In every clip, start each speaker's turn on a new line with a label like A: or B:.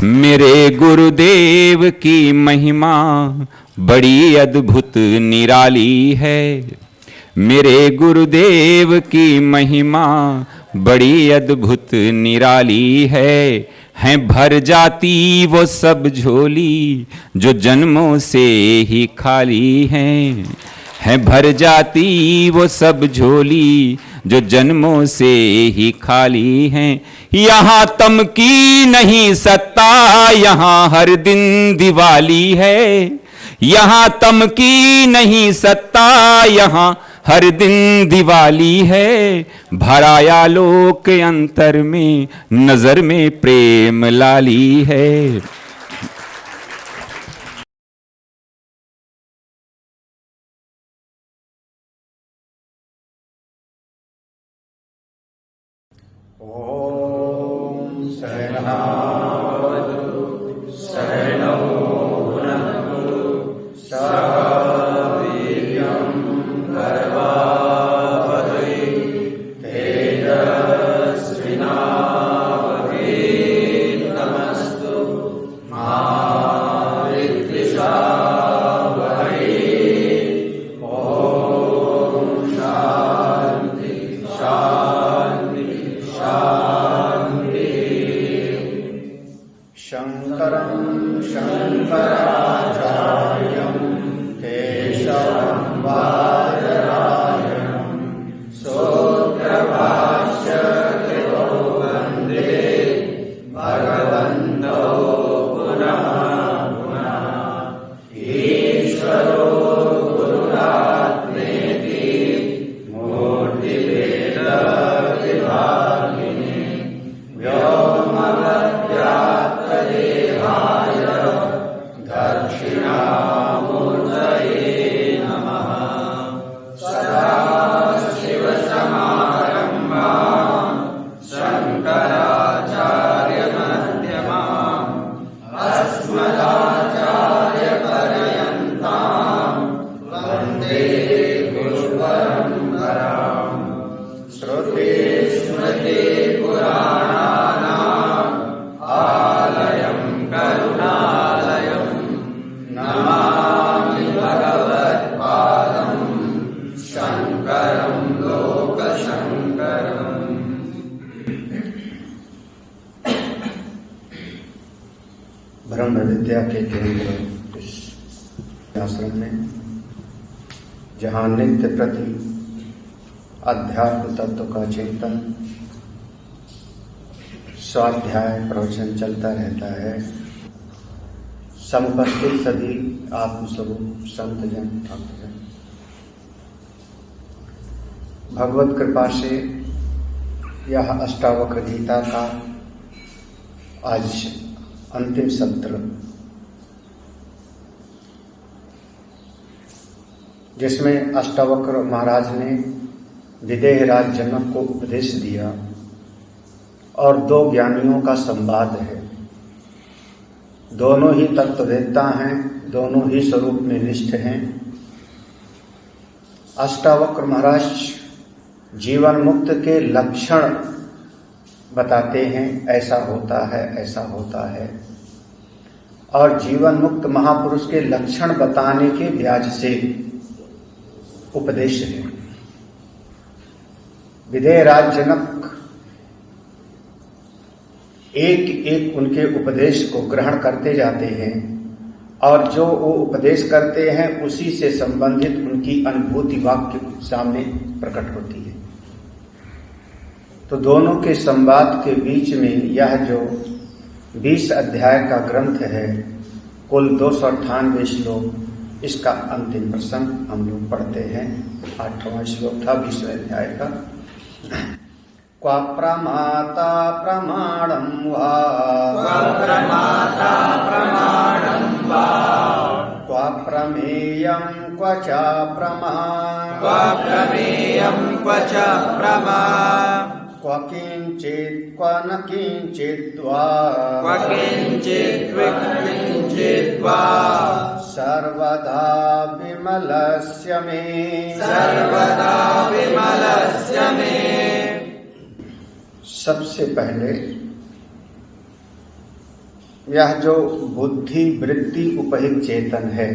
A: मेरे गुरुदेव की महिमा बड़ी अद्भुत निराली है। मेरे गुरुदेव की महिमा बड़ी अद्भुत निराली है भर जाती वो सब झोली जो जन्मों से ही खाली है भर जाती वो सब झोली जो जन्मों से ही खाली हैं। यहाँ तम की नहीं सत्ता, यहाँ हर दिन दिवाली है। यहाँ तम की नहीं सत्ता, यहाँ हर दिन दिवाली है। भराया लोक अंतर में, नजर में प्रेम लाली है।
B: ओम सहनावतु सहनौ भुनक्तु सह वीर्यं करवावहै तेजस्विनावधीतमस्तु मा विद्विषावहै। ओम शांति शांति शंकरं शंकराचार्यं केशवं बादरायणं सूत्रभाष्यकृतौ वन्दे भगवन्तौ पुनः पुनः। ईश्वरो गुरुरात्मेति मूर्तिभेदविभागिने व्योमवद्व्याप्तदेहाय दक्षिणामूर्तये नमः। सदाशिवसमारम्भां शङ्कराचार्यमध्यमाम् अस्मदाचार्यपर्यन्तां वन्दे गुरुपरम्पराम्। श्रुतिस्मृतिपुराणानाम् आलयं करुणालयं नमामि भगवत्पादं शङ्करं लोकशङ्करम्। ब्रह्म विद्या के केंद्र इस आश्रम में जहाँ नित्य प्रति अध्यात्म तत्व का चिंतन स्वाध्याय प्रवचन चलता रहता है। समुपस्थित सभी आत्मस्वरूप संतजन भक्तजन भगवत कृपा से यह अष्टावक्र गीता का आज अंतिम सत्र, जिसमें अष्टावक्र महाराज ने विदेहराज जनक को उपदेश दिया और दो ज्ञानियों का संवाद है। दोनों ही तत्ववेत्ता हैं, दोनों ही स्वरूप में निष्ठ हैं। अष्टावक्र महाराज जीवन मुक्त के लक्षण बताते हैं, ऐसा होता है ऐसा होता है, और जीवन मुक्त महापुरुष के लक्षण बताने के ब्याज से उपदेश है। विदेहराज जनक एक एक उनके उपदेश को ग्रहण करते जाते हैं और जो वो उपदेश करते हैं उसी से संबंधित उनकी अनुभूति वाक्य सामने प्रकट होती है। तो दोनों के संवाद के बीच में यह जो 20 अध्याय का ग्रंथ है, कुल 298 श्लोक, इसका अंतिम प्रसंग हम लोग पढ़ते हैं। 8वां श्लोक था 20वें अध्याय का। क्वा प्रमाता प्रमाणं वा, क्वा प्रमाता प्रमाणं वा, क्वा प्रमेयं क्व च प्रमा, क्वा प्रमेयं क्व च प्रमा, क्व किंचित् क्व न किंचित् वा, क्व किंचित् क्व किंचित् वा, सर्वदा विमलस्य मे, सर्वदा विमलस्य मे। सबसे पहले यह जो बुद्धि वृत्ति उपहित चेतन है,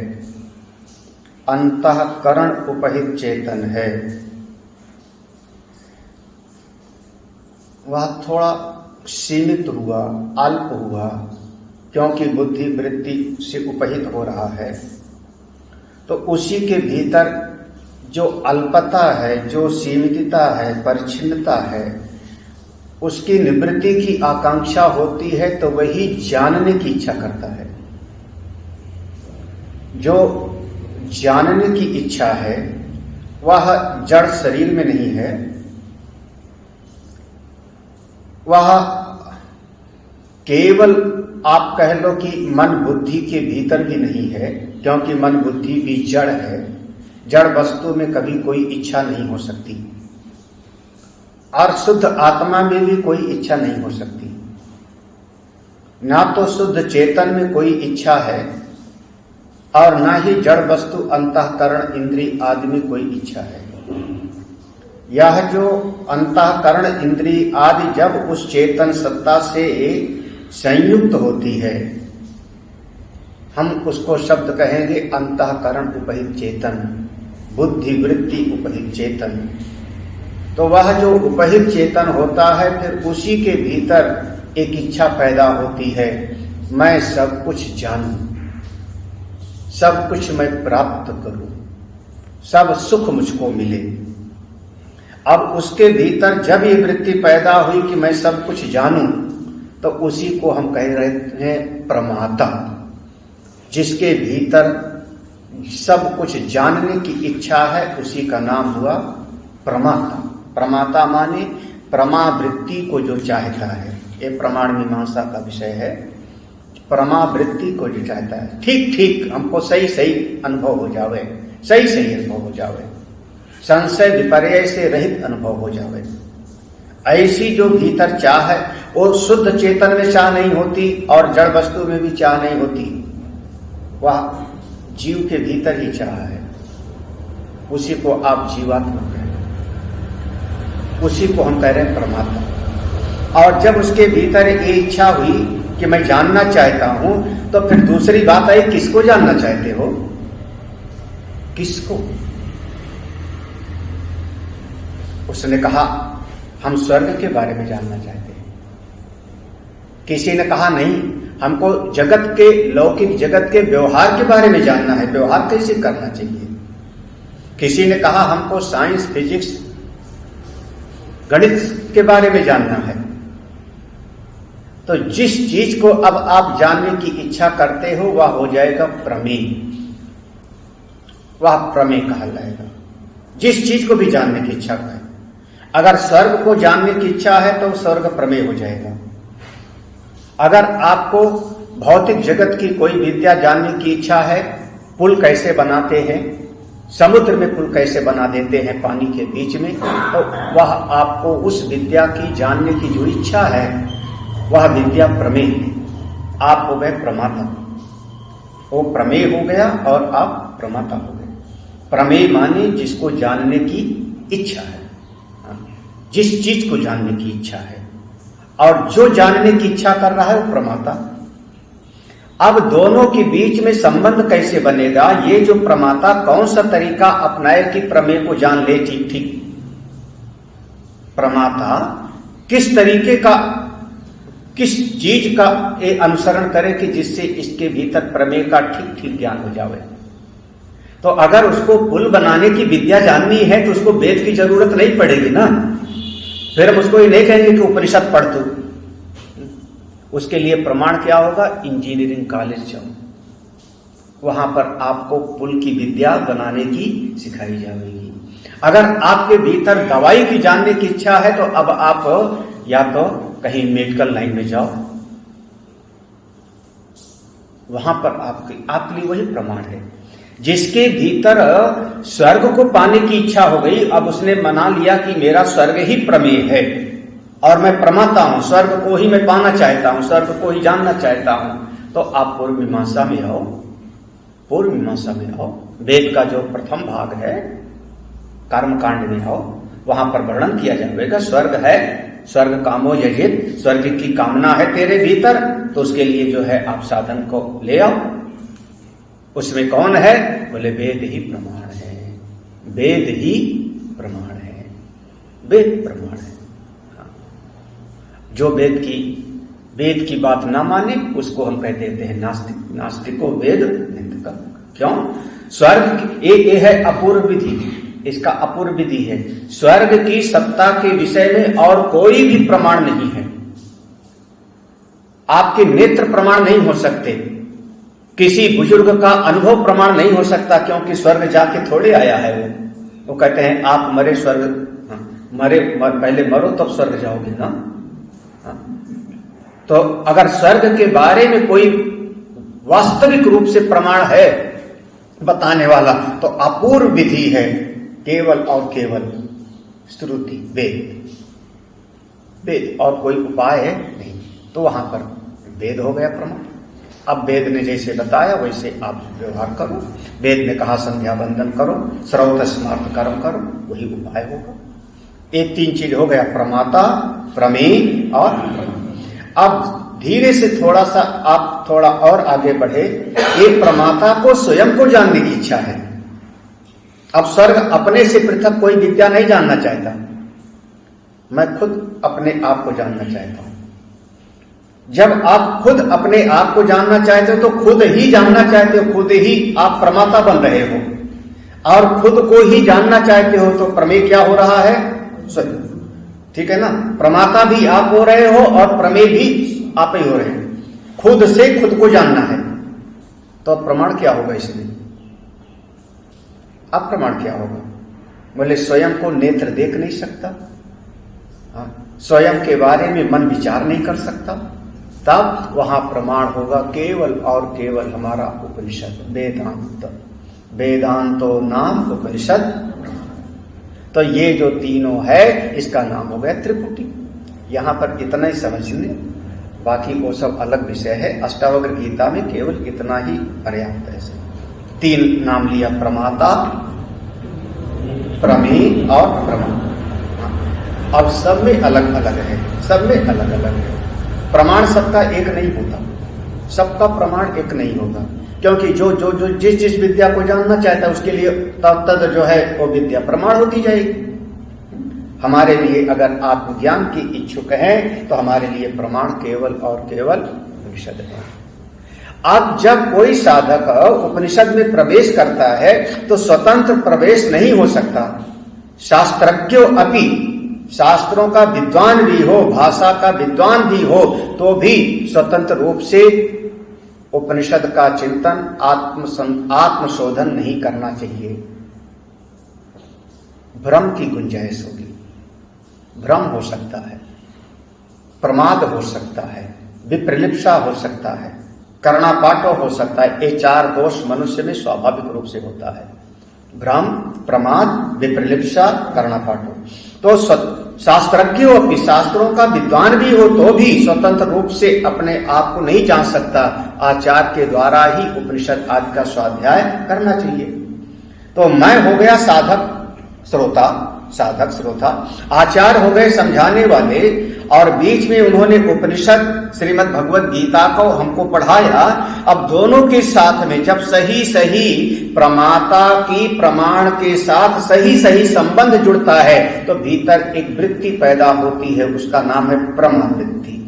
B: अंतःकरण उपहित चेतन है, वह थोड़ा सीमित हुआ, अल्प हुआ, क्योंकि बुद्धि वृत्ति से उपहित हो रहा है। तो उसी के भीतर जो अल्पता है, जो सीमितता है, परिच्छिन्नता है, उसकी निवृत्ति की आकांक्षा होती है, तो वही जानने की इच्छा करता है। जो जानने की इच्छा है वह जड़ शरीर में नहीं है, वह केवल आप कह लो कि मन बुद्धि के भीतर भी नहीं है, क्योंकि मन बुद्धि भी जड़ है। जड़ वस्तु में कभी कोई इच्छा नहीं हो सकती, और शुद्ध आत्मा में भी कोई इच्छा नहीं हो सकती। ना तो शुद्ध चेतन में कोई इच्छा है, और ना ही जड़ वस्तु अंतःकरण इंद्रिय आदि में कोई इच्छा है। यह जो अंतःकरण इंद्रिय आदि जब उस चेतन सत्ता से संयुक्त होती है, हम उसको शब्द कहेंगे अंतःकरण उपहित चेतन, बुद्धि वृत्ति उपहित चेतन। तो वह जो उपहित चेतन होता है, फिर उसी के भीतर एक इच्छा पैदा होती है, मैं सब कुछ जानूं, सब कुछ मैं प्राप्त करूं, सब सुख मुझको मिले। अब उसके भीतर जब ये वृत्ति पैदा हुई कि मैं सब कुछ जानूं, तो उसी को हम कह रहे हैं प्रमाता। जिसके भीतर सब कुछ जानने की इच्छा है, उसी का नाम हुआ प्रमाता। प्रमाता माने प्रमावृत्ति को जो चाहता है, ये प्रमाण मीमांसा का विषय है। प्रमावृत्ति को जो चाहता है, ठीक ठीक हमको सही सही अनुभव हो जावे, सही सही अनुभव हो जावे, संशय विपर्य से रहित अनुभव हो जावे, ऐसी जो भीतर चाह है, वो शुद्ध चेतन में चाह नहीं होती और जड़ वस्तु में भी चाह नहीं होती, वह जीव के भीतर ही चाह है। उसी को आप जीवात्मा कह रहे हैं, उसी को हम कह रहे हैं परमात्मा। और जब उसके भीतर ये इच्छा हुई कि मैं जानना चाहता हूं, तो फिर दूसरी बात आई, किसको जानना चाहते हो? किसको? उसने कहा हम स्वर्ग के बारे में जानना चाहते हैं। किसी ने कहा नहीं, हमको जगत के, लौकिक जगत के व्यवहार के बारे में जानना है, व्यवहार कैसे करना चाहिए। किसी ने कहा हमको साइंस, फिजिक्स, गणित के बारे में जानना है। तो जिस चीज को अब आप जानने की इच्छा करते हो, वह हो जाएगा प्रमेय, वह प्रमेय कहा जाएगा। जिस चीज को भी जानने की इच्छा है, अगर स्वर्ग को जानने की इच्छा है तो स्वर्ग प्रमेय हो जाएगा। अगर आपको भौतिक जगत की कोई विद्या जानने की इच्छा है, पुल कैसे बनाते हैं, समुद्र में पुल कैसे बना देते हैं पानी के बीच में, तो वह आपको उस विद्या की जानने की जो इच्छा है, वह विद्या प्रमेय, आप हो गए प्रमाता। वो प्रमेय हो गया और आप प्रमाता हो गए। प्रमेय माने जिसको जानने की इच्छा है, जिस चीज को जानने की इच्छा है, और जो जानने की इच्छा कर रहा है वो प्रमाता। अब दोनों के बीच में संबंध कैसे बनेगा? ये जो प्रमाता कौन सा तरीका अपनाए कि प्रमेय को जान ले ठीक ठीक। प्रमाता किस तरीके का, किस चीज का ये अनुसरण करे कि जिससे इसके भीतर प्रमेय का ठीक ठीक ज्ञान हो जावे। तो अगर उसको पुल बनाने की विद्या जाननी है तो उसको वेद की जरूरत नहीं पड़ेगी ना। फिर हम उसको ये नहीं कहेंगे कि उपनिषद पढ़ तू। उसके लिए प्रमाण क्या होगा? इंजीनियरिंग कॉलेज जाओ, वहां पर आपको पुल की विद्या बनाने की सिखाई जाएगी। अगर आपके भीतर दवाई की जानने की इच्छा है, तो अब आप या तो कहीं मेडिकल लाइन में जाओ, वहां पर आपके लिए वही प्रमाण है। जिसके भीतर स्वर्ग को पाने की इच्छा हो गई, अब उसने मना लिया कि मेरा स्वर्ग ही प्रमेय है और मैं प्रमाता हूं, स्वर्ग को ही मैं पाना चाहता हूं, स्वर्ग को ही जानना चाहता हूं, तो आप पूर्व मीमांसा में आओ। पूर्व मीमांसा में आओ, वेद का जो प्रथम भाग है कर्मकांड में आओ, वहां पर वर्णन किया जाएगा। स्वर्ग है स्वर्ग कामो यजित, स्वर्ग की कामना है तेरे भीतर, तो उसके लिए जो है आप साधन को ले आओ। उसमें कौन है? बोले वेद ही प्रमाण है, वेद ही प्रमाण है, वेद प्रमाण है। जो वेद की बात ना माने उसको हम कह देते हैं नास्तिक। नास्तिको वेद निंदक। क्यों? स्वर्ग ये है अपूर्व विधि, इसका अपूर्व विधि है। स्वर्ग की सत्ता के विषय में और कोई भी प्रमाण नहीं है। आपके नेत्र प्रमाण नहीं हो सकते, किसी बुजुर्ग का अनुभव प्रमाण नहीं हो सकता, क्योंकि स्वर्ग जाके थोड़े आया है। वो कहते हैं आप मरे स्वर्ग पहले मरो तब स्वर्ग जाओगे ना। तो अगर स्वर्ग के बारे में कोई वास्तविक रूप से प्रमाण है बताने वाला, तो अपूर्व विधि है, केवल और केवल श्रुति, वेद और कोई उपाय है नहीं। तो वहां पर वेद हो गया प्रमाण। अब वेद ने जैसे बताया वैसे आप व्यवहार करो। वेद ने कहा संध्या वंदन करो, श्रौत स्मार्त कर्म करो, वही उपाय होगा। एक 3 चीज हो गया, प्रमाता, प्रमेय और प्रमाण। अब धीरे से थोड़ा सा आप थोड़ा और आगे बढ़े। एक प्रमाता को स्वयं को जानने की इच्छा है। अब स्वर्ग अपने से पृथक कोई विद्या नहीं जानना चाहता, मैं खुद अपने आप को जानना चाहता हूं। जब आप खुद अपने आप को जानना चाहते हो तो खुद ही जानना चाहते हो, खुद ही आप प्रमाता बन रहे हो। और खुद को ही जानना चाहते हो तो प्रमेय क्या हो रहा है? स्वयं। ठीक है ना? प्रमाता भी आप हो रहे हो और प्रमेय भी आप ही हो रहे हैं। खुद से खुद को जानना है, तो प्रमाण क्या होगा इसमें? अब प्रमाण क्या होगा? बोले स्वयं को नेत्र देख नहीं सकता, स्वयं के बारे में मन विचार नहीं कर सकता, तब वहां प्रमाण होगा केवल और केवल हमारा उपनिषद, वेदांत। वेदांतो नाम उपनिषद। तो ये जो तीनों है इसका नाम हो गया त्रिपुटी। यहां पर इतना ही समझ लें, बाकी वो सब अलग विषय है। अष्टावक्र गीता में केवल इतना ही पर्याप्त है। 3 नाम लिया, प्रमाता, प्रमेय और प्रमाण। अब सब में अलग अलग है, सब में अलग अलग है। प्रमाण सबका एक नहीं होता, सबका प्रमाण एक नहीं होगा, क्योंकि जो जिस विद्या को जानना चाहता है उसके लिए तद जो है वो विद्या प्रमाण होती जाएगी। हमारे लिए अगर आत्मज्ञान की इच्छुक हैं तो हमारे लिए प्रमाण केवल और केवल उपनिषद है। अब जब कोई साधक उपनिषद में प्रवेश करता है तो स्वतंत्र प्रवेश नहीं हो सकता। शास्त्रज्ञो अपि, शास्त्रों का विद्वान भी हो, भाषा का विद्वान भी हो, तो भी स्वतंत्र रूप से उपनिषद का चिंतन, आत्मशोधन नहीं करना चाहिए। भ्रम की गुंजाइश होगी, भ्रम हो सकता है, प्रमाद हो सकता है, विप्रलिप्सा हो सकता है, कर्णापाटो हो सकता है। ये 4 दोष मनुष्य में स्वाभाविक रूप से होता है, भ्रम, प्रमाद, विप्रलिप्सा, कर्णापाटो। तो शास्त्रज्ञ हो, शास्त्रों का विद्वान भी हो, तो भी स्वतंत्र रूप से अपने आप को नहीं जान सकता। आचार्य के द्वारा ही उपनिषद आदि का स्वाध्याय करना चाहिए। तो मैं हो गया साधक श्रोता, साधक श्रोता, आचार्य हो गए समझाने वाले, और बीच में उन्होंने उपनिषद श्रीमद् भगवद गीता को हमको पढ़ाया। अब दोनों के साथ में जब सही सही प्रमाता की प्रमाण के साथ सही सही संबंध जुड़ता है तो भीतर एक वृत्ति पैदा होती है, उसका नाम है प्रमा वृत्ति।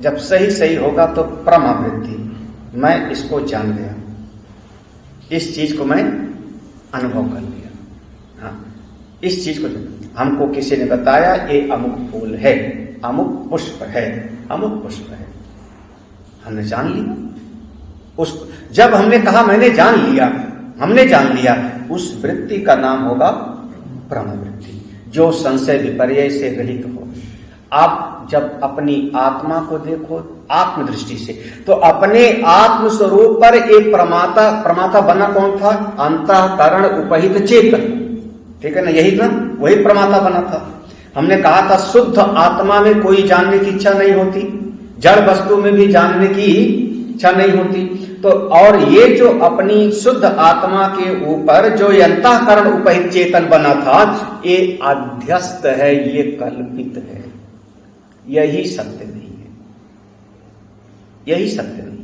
B: जब सही सही होगा तो प्रमा वृत्ति, मैं इसको जान गया, इस चीज को मैं अनुभव कर लिया। हाँ, इस चीज को हमको किसी ने बताया ये अमुक फूल है, अमुक पुष्प है, अमुक पुष्प है, हमने जान लिया। उस जब हमने कहा मैंने जान लिया, हमने जान लिया, उस वृत्ति का नाम होगा ब्रह्म वृत्ति, जो संशय विपर्य से रहित हो। आप जब अपनी आत्मा को देखो आत्मदृष्टि से, तो अपने आत्म स्वरूप पर एक प्रमाता बना कौन था? अंतःकरण उपहित चेतन, ठीक है ना, यही ना, वही प्रमाता बना था। हमने कहा था शुद्ध आत्मा में कोई जानने की इच्छा नहीं होती, जड़ वस्तु में भी जानने की इच्छा नहीं होती। तो और ये जो अपनी शुद्ध आत्मा के ऊपर जो अंतःकरण उपहित चेतन बना था, ये अध्यस्त है, ये कल्पित है, यही सत्य नहीं है, यही सत्य नहीं।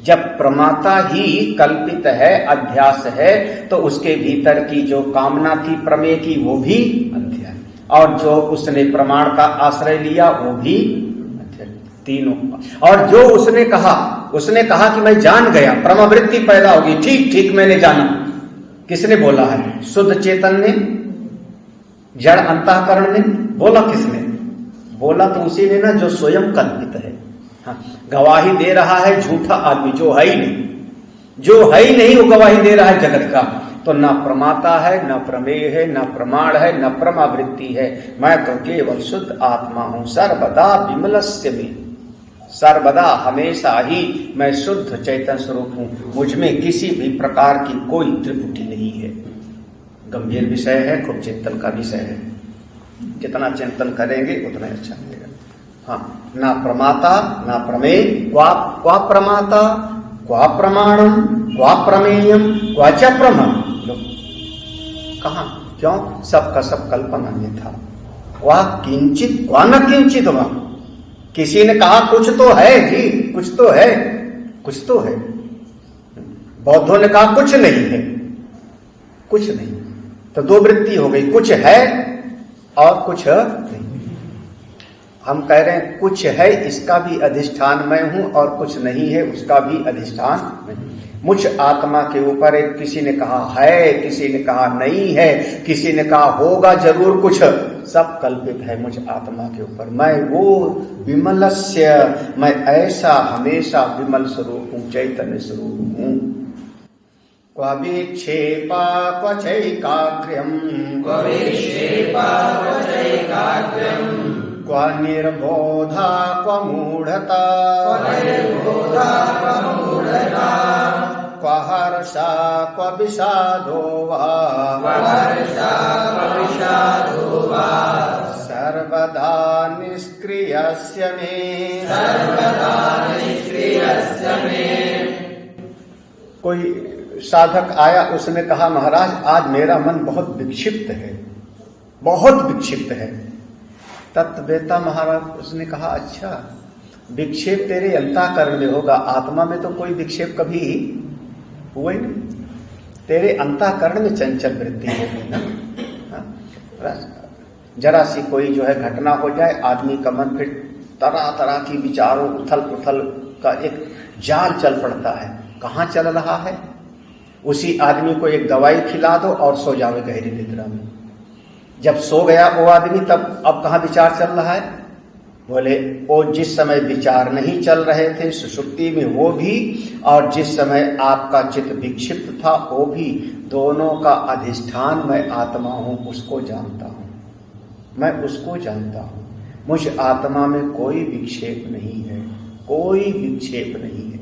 B: जब प्रमाता ही कल्पित है, अध्यास है, तो उसके भीतर की जो कामना थी प्रमेय की वो भी अध्यास, और जो उसने प्रमाण का आश्रय लिया वो भी अध्यास, तीनों। और जो उसने कहा कि मैं जान गया, प्रमावृत्ति पैदा होगी, ठीक ठीक मैंने जाना, किसने बोला है? शुद्ध चेतन ने, जड़ अंतःकरण ने बोला? किसने बोला? तो उसी ने ना जो स्वयं कल्पित है। हाँ, गवाही दे रहा है झूठा आदमी, जो है ही नहीं, जो है ही नहीं वो गवाही दे रहा है जगत का। तो न प्रमाता है, न प्रमेय है, न प्रमाण है, न प्रमावृत्ति है। मैं तो केवल शुद्ध आत्मा हूं, सर्वदा विमलस्य में, सर्वदा हमेशा ही मैं शुद्ध चैतन्य स्वरूप हूं, मुझ में किसी भी प्रकार की कोई त्रिपुटी नहीं है। गंभीर विषय है, खूब चिंतन का विषय है, जितना चिंतन करेंगे उतना अच्छा मिलेगा। हाँ, ना प्रमाता ना प्रमेय, क्वा प्रमाता क्वा प्रमाणम क्वा प्रमेयम क्वा च प्रमा। कहाँ, क्यों? सबका सब कल्पना में था। क्वा किंचित क्वा न किंचित हुआ। किसी ने कहा कुछ तो है जी, कुछ तो है, कुछ तो है। बौद्धों ने कहा कुछ नहीं है, कुछ नहीं। तो दो वृत्ति हो गई, कुछ है और कुछ नहीं। हम कह रहे हैं कुछ है, इसका भी अधिष्ठान मैं हूं, और कुछ नहीं है, उसका भी अधिष्ठान मैं हूं। मुझ आत्मा के ऊपर एक, किसी ने कहा है, किसी ने कहा नहीं है, किसी ने कहा होगा जरूर कुछ, सब कल्पित है मुझ आत्मा के ऊपर। मैं वो विमलस्य, मैं ऐसा हमेशा विमल स्वरूप हूं, चैतन्य स्वरूप हूं। क्व विक्षेपा क्वचैकाग्र्यम्, क्व निर्बोधा क्व मूढ़ता, क्व हर्षा क्व विषादो वा, सर्वदा निष्क्रियस्य मे। कोई साधक आया, उसने कहा महाराज आज मेरा मन बहुत विक्षिप्त है, बहुत विक्षिप्त है। तत्वेता महाराज, उसने कहा अच्छा, विक्षेप तेरे अंतःकरण में होगा, आत्मा में तो कोई विक्षेप कभी हुआ ही नहीं। तेरे अंतःकरण में चंचल वृत्ति होगी ना। जरा सी कोई जो है घटना हो जाए, आदमी का मन फिर तरह तरह की विचारों उथल पुथल का एक जाल चल पड़ता है। कहाँ चल रहा है? उसी आदमी को एक दवाई खिला दो और सो जावे गहरी निद्रा में। जब सो गया वो आदमी, तब अब कहाँ विचार चल रहा है? बोले वो जिस समय विचार नहीं चल रहे थे सुषुप्ति में वो भी, और जिस समय आपका चित्त विक्षिप्त था वो भी, दोनों का अधिष्ठान मैं आत्मा हूं, उसको जानता हूं, मैं उसको जानता हूं। मुझ आत्मा में कोई विक्षेप नहीं है, कोई विक्षेप नहीं है।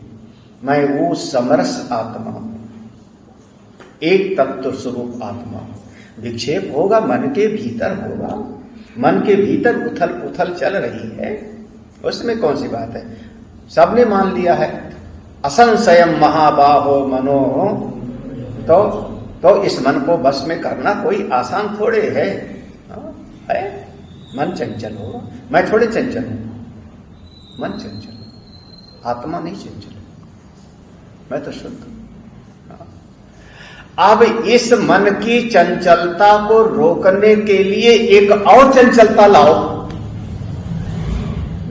B: मैं वो समरस आत्मा हूं, एक तत्व स्वरूप आत्मा हूं। विक्षेप होगा, मन के भीतर होगा, मन के भीतर उथल पुथल चल रही है, उसमें कौन सी बात है? सबने मान लिया है असंशयम महाबाहो मनो, तो इस मन को बस में करना कोई आसान थोड़े है। है मन चंचल होगा, मैं थोड़े चंचल हूं, मन चंचल, आत्मा नहीं चंचल, मैं तो शुद्ध हूं। अब इस मन की चंचलता को रोकने के लिए एक और चंचलता लाओ।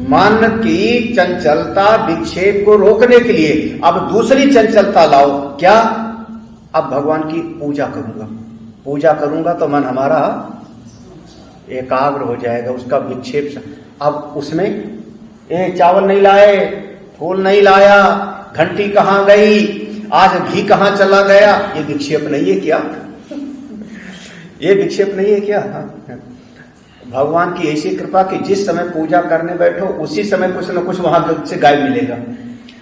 B: मन की चंचलता विक्षेप को रोकने के लिए अब दूसरी चंचलता लाओ। क्या? अब भगवान की पूजा करूंगा, पूजा करूंगा तो मन हमारा एकाग्र हो जाएगा, उसका विक्षेप। अब उसमें चावल नहीं लाए, फूल नहीं लाया, घंटी कहाँ गई, आज घी कहाँ चला गया, ये विक्षेप नहीं है क्या? ये विक्षेप नहीं है क्या? भगवान की ऐसी कृपा कि जिस समय पूजा करने बैठो उसी समय कुछ न कुछ वहां से गायब मिलेगा।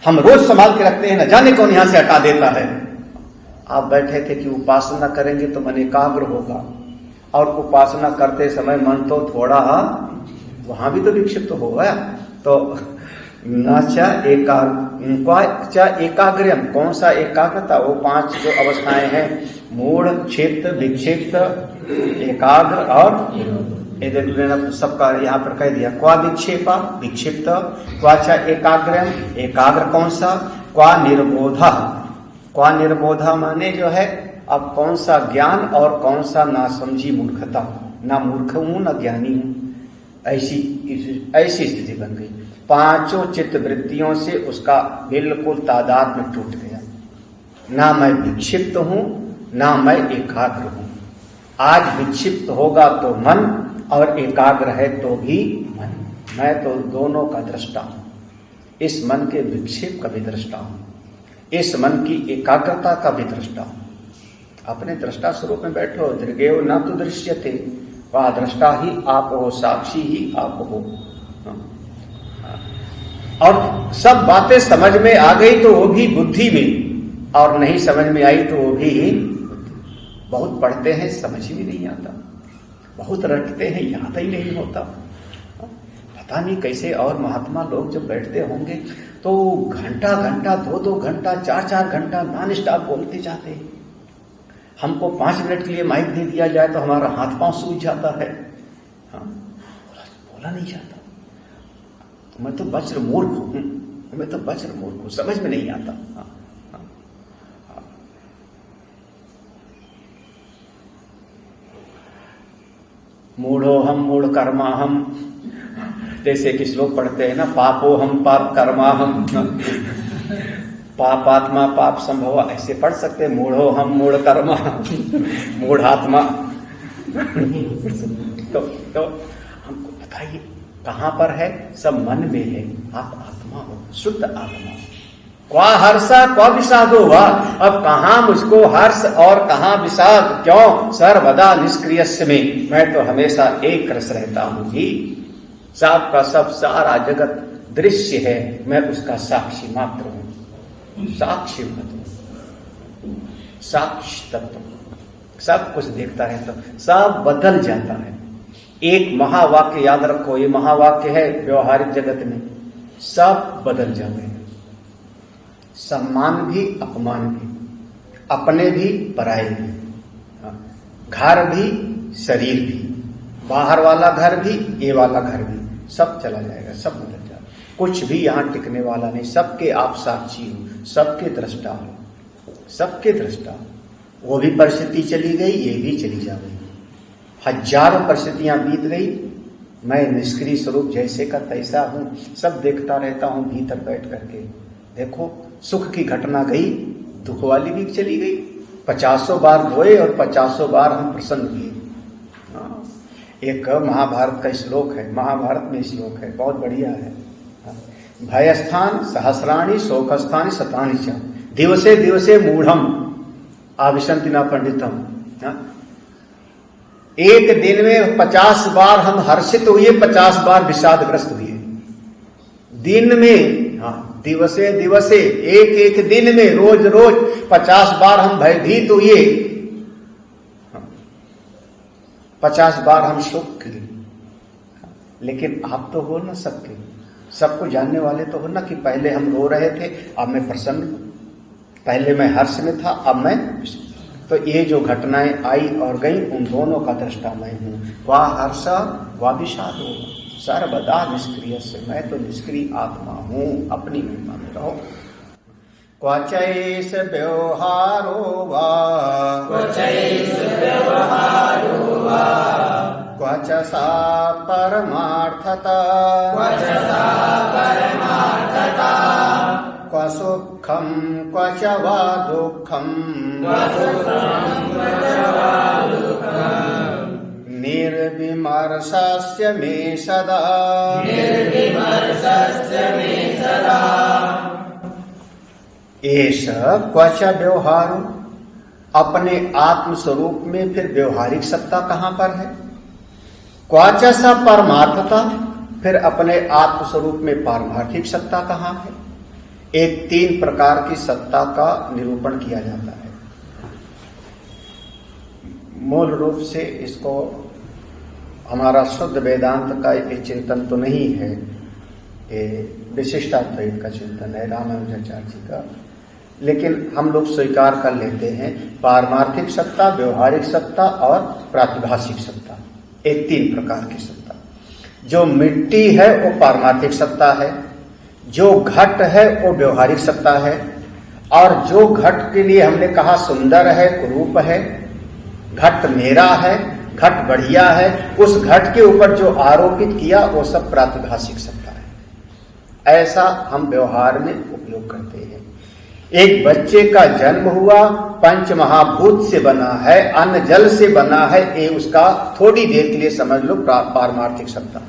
B: हम रोज संभाल के रखते हैं, ना जाने कौन यहां से हटा देता है। आप बैठे थे कि उपासना करेंगे तो मन एकाग्र होगा, और उपासना करते समय मन तो थोड़ा वहां भी तो विक्षिप्त होगा। तो नाचा एकाग्र क्वाचा एकाग्र्यम, कौन सा एकाग्रता? वो 5 जो अवस्थाएं हैं, मूढ़, क्षिप्त, विक्षिप्त, एकाग्र और ये देख लेना सबका यहाँ पर कह दिया। क्वा विक्षेपा, विक्षिप्त, क्वाचा एकाग्र्यम, एकाग्र कौन सा? क्वा निर्बोधा, क्वा निर्बोधा माने जो है अब कौन सा ज्ञान और कौन सा नासमझी मूर्खता, ना मूर्ख हूं ना ज्ञानी हूं, ऐसी स्थिति बन गई। 5 चित्त वृत्तियों से उसका बिल्कुल तादाद में टूट गया। ना मैं विक्षिप्त हूं ना मैं एकाग्र हूं। आज विक्षिप्त होगा तो मन और एकाग्र है तो भी मन, मैं तो दोनों का दृष्टा हूं। इस मन के विक्षेप का भी दृष्टा हूं, इस मन की एकाग्रता का भी दृष्टा हूं। अपने दृष्टा स्वरूप में बैठो, दृगेव न तो दृश्यते, वह दृष्टा ही आप हो, साक्षी ही आप हो। और सब बातें समझ में आ गई तो वो भी बुद्धि में, और नहीं समझ में आई तो वो भी बहुत पढ़ते हैं समझ ही नहीं आता, बहुत रटते हैं याद ही नहीं होता। पता नहीं कैसे। और महात्मा लोग जब बैठते होंगे तो घंटा घंटा, 2-2 घंटा, 4-4 घंटा नॉन स्टॉप बोलते जाते हैं। हमको 5 मिनट के लिए माइक दे दिया जाए तो हमारा हाथ पांव सूज जाता है। हाँ, बोला नहीं जाता। मैं तो वज्र मूर्ख हूं, मैं तो वज्र मूर्ख हूं, समझ में नहीं आता। हाँ, हाँ, हाँ। मूढ़ो हम मूढ़ कर्मा हम, जैसे कि श्लोक पढ़ते हैं ना, पापो हम पाप कर्मा हम, पापात्मा पाप संभव, ऐसे पढ़ सकते हैं। मूढ़ो हम मूढ़ कर्मा, मूढ़ात्मा। तो हमको बताइए कहां पर है? सब मन में है। आप आत्मा हो, शुद्ध आत्मा। क्वा हर्षा क्वा विषादो हुआ, अब कहां मुझको हर्ष और कहां विषाद? क्यों? सर्वदा निष्क्रियस्य में, मैं तो हमेशा एक रस रहता हूं जी। सब का सब सारा जगत दृश्य है, मैं उसका साक्षी मात्र हूं। साक्षी तत्व, साक्षी तत्व, सब कुछ देखता रहता, सब बदल जाता है। एक महावाक्य याद रखो, ये महावाक्य है व्यवहारिक जगत में, सब बदल जाते हैं। सम्मान भी अपमान भी, अपने भी पराये भी, घर भी शरीर भी, बाहर वाला घर भी ये वाला घर भी, सब चला जाएगा, सब बदल जाएगा। कुछ भी यहां टिकने वाला नहीं। सबके आप साक्षी हो, सबके दृष्टा हो, सबके दृष्टा हो। वो भी परिस्थिति चली गई, ये भी चली जा गई, हजारों परिस्थितियां बीत गई, मैं निष्क्रिय स्वरूप जैसे का तैसा हूं, सब देखता रहता हूं भीतर बैठ करके। देखो सुख की घटना गई, दुख वाली भी चली गई। 50 बार रोए और 50 बार हम प्रसन्न हुए। एक महाभारत का श्लोक है, महाभारत में श्लोक है, बहुत बढ़िया है। भयस्थान सहस्राणि शोकस्थानि शतानि च, दिवसे दिवसे मूढ़म आविशन्ति न पंडितम। एक दिन में 50 बार हम हर्षित हुए, 50 बार विषादग्रस्त हुए। दिन में, हाँ, दिवसे दिवसे, एक एक दिन में, रोज रोज 50 बार हम भयभीत हुए, 50 बार हम शोक किए। लेकिन आप तो हो ना सबके, सबको जानने वाले तो हो ना कि पहले हम रो रहे थे, अब मैं प्रसन्न हूं, पहले मैं हर्ष में था, अब मैं। तो ये जो घटनाएं आई और गई, उन दोनों का दृष्टा मैं हूं। वह हर्ष वह विषाद हो, सर्वदा निष्क्रिय से, मैं तो निष्क्रिय आत्मा हूं, अपनी महिमा में रहो। क्वचैष व्यवहारो वा, क्वचैष व्यवहारो वा, क्वच सा परमार्थता, क्वच सा परमार्थता, क्व सुखम क्वच वा दुःखम, क्व सुखम क्वच वा दुःखम, निर्विमर्शस्य मे सदा, निर्विमर्शस्य मे सदा। एष क्वच व्यवहारो, अपने आत्म स्वरूप में फिर व्यवहारिक सत्ता कहां पर है? क्वच सा परमार्थता, फिर अपने आत्म स्वरूप में पारमार्थिक सत्ता कहां है? एक 3 प्रकार की सत्ता का निरूपण किया जाता है। मूल रूप से इसको हमारा शुद्ध वेदांत का एक चिंतन तो नहीं है, ये विशिष्टाद्वैत का चिंतन है रामानुजाचार्य जी का। लेकिन हम लोग स्वीकार कर लेते हैं पारमार्थिक सत्ता, व्यवहारिक सत्ता और प्रातिभाषिक सत्ता, ये 3 प्रकार की सत्ता। जो मिट्टी है वो पारमार्थिक सत्ता है, जो घट है वो व्यवहारिक सत्ता है, और जो घट के लिए हमने कहा सुंदर है, कुरूप है, घट मेरा है, घट बढ़िया है, उस घट के ऊपर जो आरोपित किया वो सब प्रातिभाषिक सत्ता है। ऐसा हम व्यवहार में उपयोग करते हैं। एक बच्चे का जन्म हुआ, पंच महाभूत से बना है, अन्न जल से बना है, ये उसका थोड़ी देर के लिए समझ लो पारमार्थिक सत्ता।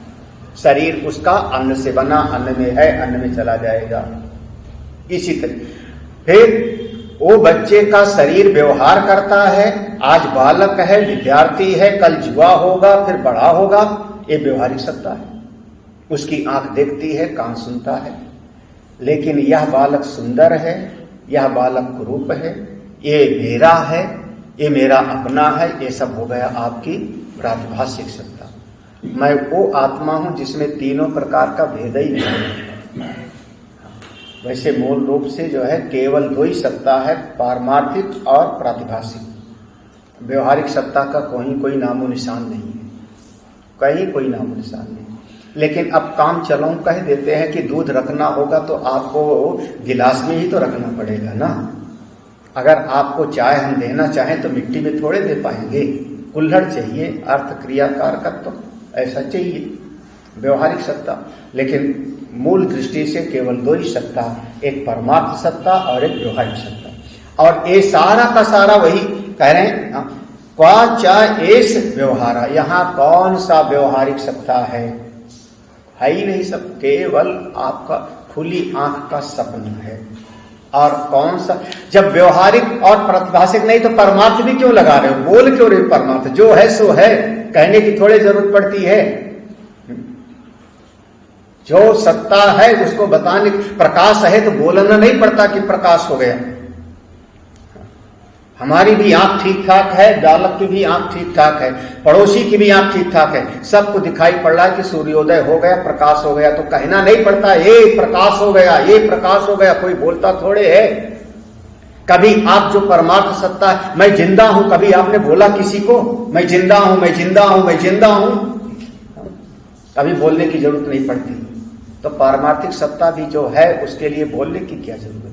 B: शरीर उसका अन्न से बना, अन्न में है, अन्न में चला जाएगा। इसी तरह फिर वो बच्चे का शरीर व्यवहार करता है, आज बालक है, विद्यार्थी है, कल जुआ होगा, फिर बड़ा होगा, ये व्यवहारिक सत्ता है। उसकी आंख देखती है, कान सुनता है, लेकिन यह बालक सुंदर है, यह बालक कुरूप है, ये मेरा है, ये मेरा अपना है, ये सब हो गया आपकी प्रातिभाषिक सत्ता। मैं वो आत्मा हूं जिसमें तीनों प्रकार का भेद ही नहीं है। वैसे मूल रूप से जो है केवल 2 ही सत्ता है, पारमार्थिक और प्रातिभाषिक। व्यवहारिक सत्ता का कोई नामो निशान नहीं है, कहीं कोई नामो निशान नहीं। लेकिन अब काम चलो कह देते हैं कि दूध रखना होगा तो आपको गिलास में ही तो रखना पड़ेगा ना। अगर आपको चाय हम देना चाहें तो मिट्टी में थोड़े दे पाएंगे, कुल्हड़ चाहिए, अर्थ क्रियाकारकत्व ऐसा चाहिए, व्यवहारिक सत्ता। लेकिन मूल दृष्टि से केवल 2 ही सत्ता, एक परमार्थ सत्ता और एक व्यवहारिक सत्ता। और ये सारा का सारा वही कह रहे हैं, क्वा चा एस व्यवहारा, यहाँ कौन सा व्यवहारिक सत्ता है ही नहीं, सब केवल आपका खुली आंख का सपना है। और कौन सा, जब व्यवहारिक और प्रातिभाषिक नहीं तो परमार्थ भी क्यों लगा रहे हो, बोल क्यों रहे परमार्थ, जो है सो है, कहने की थोड़ी जरूरत पड़ती है। जो सत्ता है उसको बताने, प्रकाश है तो बोलना नहीं पड़ता कि प्रकाश हो गया। हमारी भी आंख ठीक ठाक है, बालक की भी आंख ठीक ठाक है, पड़ोसी की भी आंख ठीक ठाक है, सबको दिखाई पड़ रहा है कि सूर्योदय हो गया, प्रकाश हो गया, तो कहना नहीं पड़ता ये प्रकाश हो गया, ये प्रकाश हो गया, कोई बोलता थोड़े है। कभी आप जो परमार्थ सत्ता है, मैं जिंदा हूं, कभी आपने बोला किसी को मैं जिंदा हूं, मैं जिंदा हूं, मैं जिंदा हूं, कभी बोलने की जरूरत नहीं पड़ती। तो पारमार्थिक सत्ता भी जो है उसके लिए बोलने की क्या जरूरत है।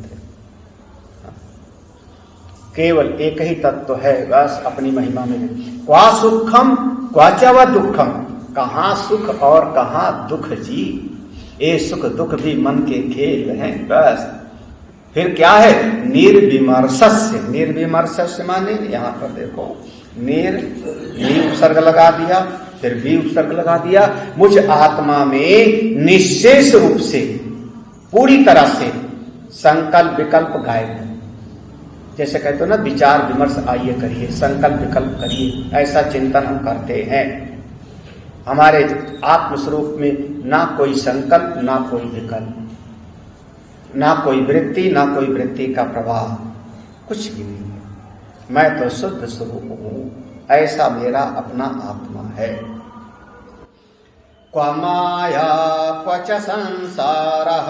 B: केवल एक ही तत्व है, बस अपनी महिमा में। क्वा सुखम क्वाचा व दुखम, कहाँ सुख और कहाँ दुख जी, ये सुख दुख भी मन के खेल हैं बस। फिर क्या है, निर्विमर्शस्य, निर्विमर्शस्य माने यहां पर देखो नी उपसर्ग लगा दिया, फिर भी उपसर्ग लगा दिया। मुझ आत्मा में निशेष रूप से पूरी तरह से संकल्प विकल्प गायब है। जैसे कहते हो ना, विचार विमर्श आइए करिए, संकल्प विकल्प करिए, ऐसा चिंतन हम करते हैं। हमारे आत्मस्वरूप में ना कोई संकल्प, ना कोई विकल्प, ना कोई वृत्ति, ना कोई वृत्ति का प्रवाह, कुछ भी नहीं है। मैं तो शुद्ध स्वरूप हूं, ऐसा मेरा अपना आत्मा है। क्व माया क्वच संसारः,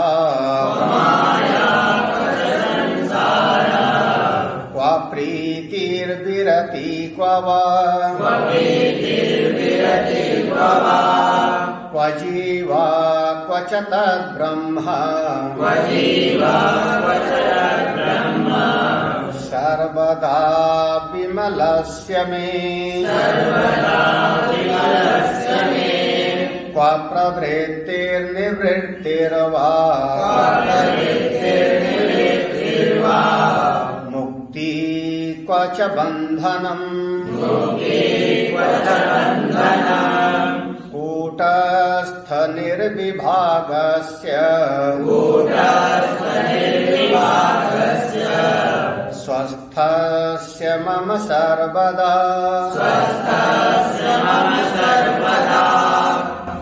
B: क्व प्रीतिर्विरति क्व वा, क्व जीवा क्व च तद्ब्रह्म, सर्वदा विमलस्य मे, क्व प्रवृत्तिर्निवृत्तिर्वा, मुक्ति क्व च बन्धनम्, कूटस्थ निर्विभागस्य, स्वस्थस्य मम सर्वदा।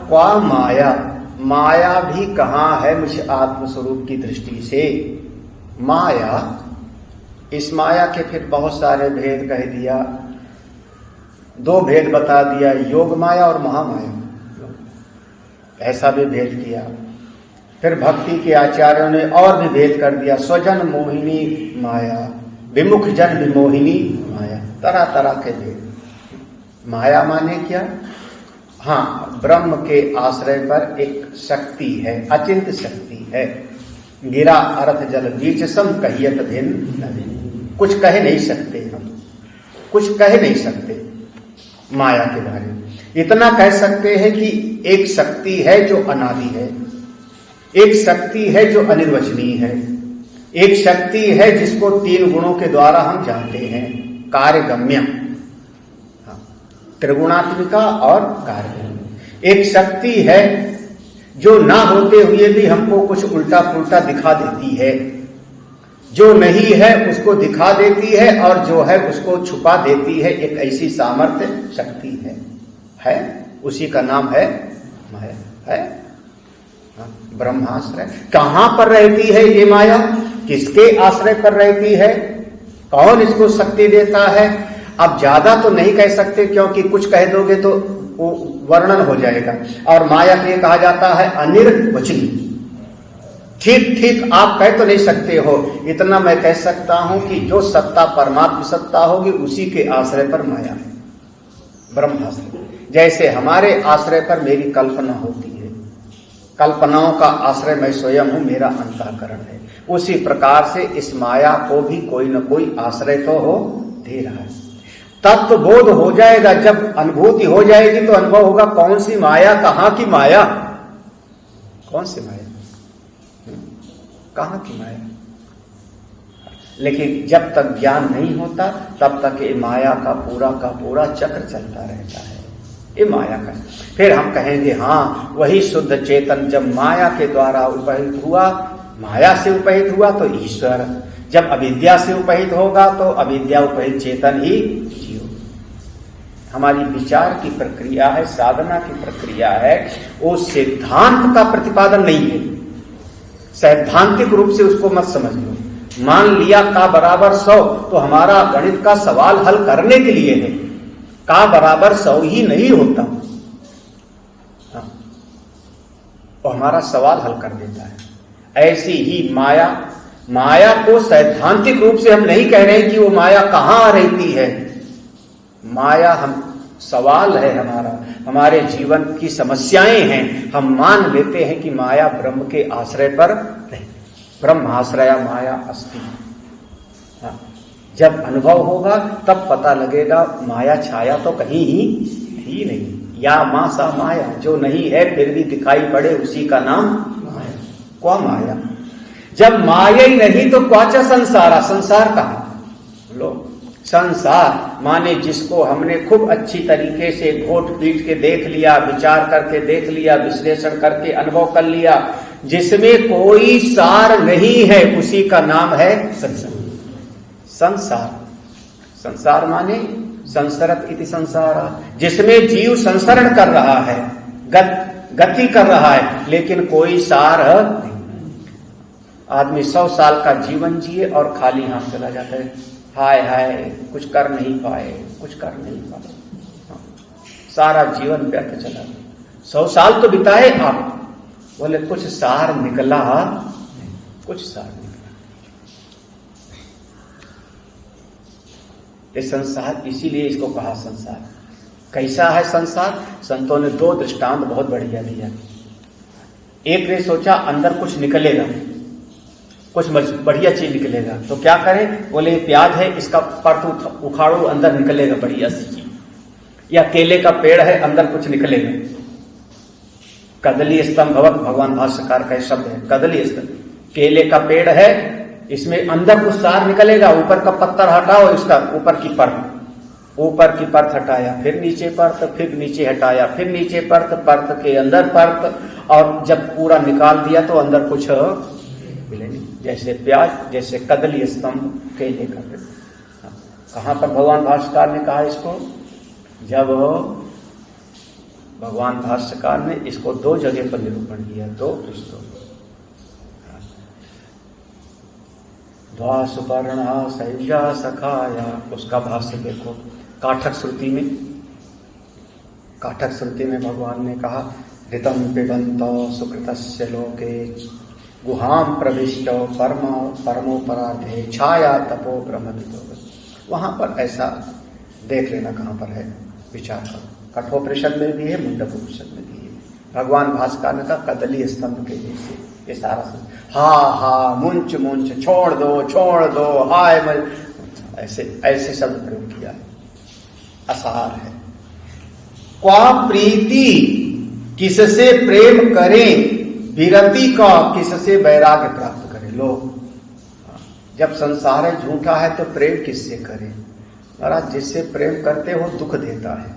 B: क्वा माया, माया भी कहाँ है मुझ आत्मस्वरूप की दृष्टि से। माया, इस माया के फिर बहुत सारे भेद कह दिया, 2 भेद बता दिया, योग माया और महामाया, ऐसा भी भेद किया। फिर भक्ति के आचार्यों ने और भी भेद कर दिया, स्वजन मोहिनी माया, विमुख जन विमोहिनी माया, तरह तरह के भेद। माया माने क्या? हाँ, ब्रह्म के आश्रय पर एक शक्ति है, अचिंत शक्ति है। गिरा अर्थ जल बीच सम कहियत भिन्न, कुछ कह नहीं सकते हम, कुछ कह नहीं सकते माया के बारे में। इतना कह सकते हैं कि एक शक्ति है जो अनादि है, एक शक्ति है जो अनिर्वचनीय है, एक शक्ति है जिसको 3 गुणों के द्वारा हम जानते हैं, कार्यगम्य, त्रिगुणात्मिका और कार्यगम्य। एक शक्ति है जो ना होते हुए भी हमको कुछ उल्टा पुल्टा दिखा देती है, जो नहीं है उसको दिखा देती है और जो है उसको छुपा देती है। एक ऐसी सामर्थ्य शक्ति है, उसी का नाम है माया, है ब्रह्माश्रय। कहां पर रहती है ये माया? किसके आश्रय पर रहती है? कौन इसको शक्ति देता है? अब ज्यादा तो नहीं कह सकते, क्योंकि कुछ कह दोगे तो वो वर्णन हो जाएगा। और माया के कहा जाता है अनिर्वचनीय। ठीक ठीक आप कह तो नहीं सकते हो, इतना मैं कह सकता हूं कि जो सत्ता परमात्म सत्ता होगी उसी के आश्रय पर माया है, ब्रह्माश्रय। जैसे हमारे आश्रय पर मेरी कल्पना होती है, कल्पनाओं का आश्रय मैं स्वयं हूं, मेरा अंतःकरण है। उसी प्रकार से इस माया को भी कोई न कोई आश्रय तो हो दे रहा है। तत्व बोध हो जाएगा, जब अनुभूति हो जाएगी तो अनुभव होगा कौन सी माया, कहां की माया, कौन सी माया, कहां की माया। लेकिन जब तक ज्ञान नहीं होता तब तक ये माया का पूरा चक्र चलता रहता है, ये माया का। फिर हम कहेंगे हाँ वही शुद्ध चेतन जब माया के द्वारा उपहित हुआ, माया से उपहित हुआ तो ईश्वर, जब अविद्या से उपहित होगा तो अविद्या उपहित चेतन ही जीव। हमारी विचार की प्रक्रिया है, साधना की प्रक्रिया है, वो सिद्धांत का प्रतिपादन नहीं है। सैद्धांतिक रूप से उसको मत समझ लो। मान लिया का बराबर 100 तो हमारा गणित का सवाल हल करने के लिए है, का बराबर 100 ही नहीं होता, तो हमारा सवाल हल कर देता है। ऐसी ही माया, माया को सैद्धांतिक रूप से हम नहीं कह रहे कि वो माया कहां रहती है। माया हम सवाल है हमारा, हमारे जीवन की समस्याएं हैं। हम मान लेते हैं कि माया ब्रह्म के आश्रय पर नहीं, ब्रह्माश्रया माया अस्ति। जब अनुभव होगा तब पता लगेगा माया छाया तो कहीं ही थी नहीं। या मां सा माया, जो नहीं है फिर भी दिखाई पड़े उसी का नाम माया। क्या माया? जब माया ही नहीं तो क्वाचा संसारा, संसार कहां? लो, संसार माने जिसको हमने खूब अच्छी तरीके से घोट पीट के देख लिया, विचार करके देख लिया, विश्लेषण करके अनुभव कर लिया, जिसमें कोई सार नहीं है, उसी का नाम है संसार। संसार, संसार माने संसरत इति संसारा, जिसमें जीव संसरण कर रहा है, गति कर रहा है, लेकिन कोई सार नहीं। आदमी 100 साल का जीवन जिए और खाली हाथ चला जाता है, हाय हाय कुछ कर नहीं पाए, कुछ कर नहीं पाए, सारा जीवन व्यर्थ चला गया। 100 साल तो बिताए आप, बोले कुछ सार निकला, कुछ सार निकला। ये संसार, इसीलिए इसको कहा संसार। कैसा है संसार? संतों ने 2 दृष्टांत बहुत बढ़िया दिया। एक ने सोचा अंदर कुछ निकलेगा, कुछ बढ़िया चीज निकलेगा, तो क्या करें? बोले प्याज है, इसका पर्त उखाड़ो, अंदर निकलेगा बढ़िया सी चीज। या केले का पेड़ है, अंदर कुछ निकलेगा। कदली स्तंभवत, भगवान भाष्यकार का शब्द है, कदली स्तंभ। केले का पेड़ है, इसमें अंदर कुछ सार निकलेगा। ऊपर का पत्थर हटाओ, इसका ऊपर की परत, ऊपर की परत हटाया, फिर नीचे परत, फिर नीचे हटाया, फिर नीचे परत, परत के अंदर परत, और जब पूरा निकाल दिया तो अंदर कुछ मिले नहीं। जैसे प्याज, जैसे कदली स्तंभ, केले का पेड़। कहां पर भगवान भाष्यकार ने कहा इसको? जब भगवान भाष्यकार ने इसको 2 जगह पर निरूपण किया, 2 पुस्तकों, ध्वा सुपर्णा सैजा सखाया, उसका भाष्य देखो। काठक श्रुति में, काठक श्रुति में भगवान ने कहा ऋतं पिबन्तो सुकृतस्य लोके गुहां प्रविष्टो परमोपराधे छाया तपो ब्रह्मविदो। वहां पर ऐसा देख लेना कहाँ पर है, विचार करो। कठोपनिषद में भी है, मुंडकोपनिषद में भी है। भगवान भास्कर ने कहा कदली स्तंभ के जैसे ये सारा हा हा मुंच मुंच छोड़ दो हाय ऐसे शब्द प्रयोग किया है, असार है। क्वा प्रीति किससे प्रेम करें, विरति का किससे वैराग्य प्राप्त करें। लोग जब संसार है झूठा है तो प्रेम किससे करें। महाराज जिससे प्रेम करते हो दुख देता है।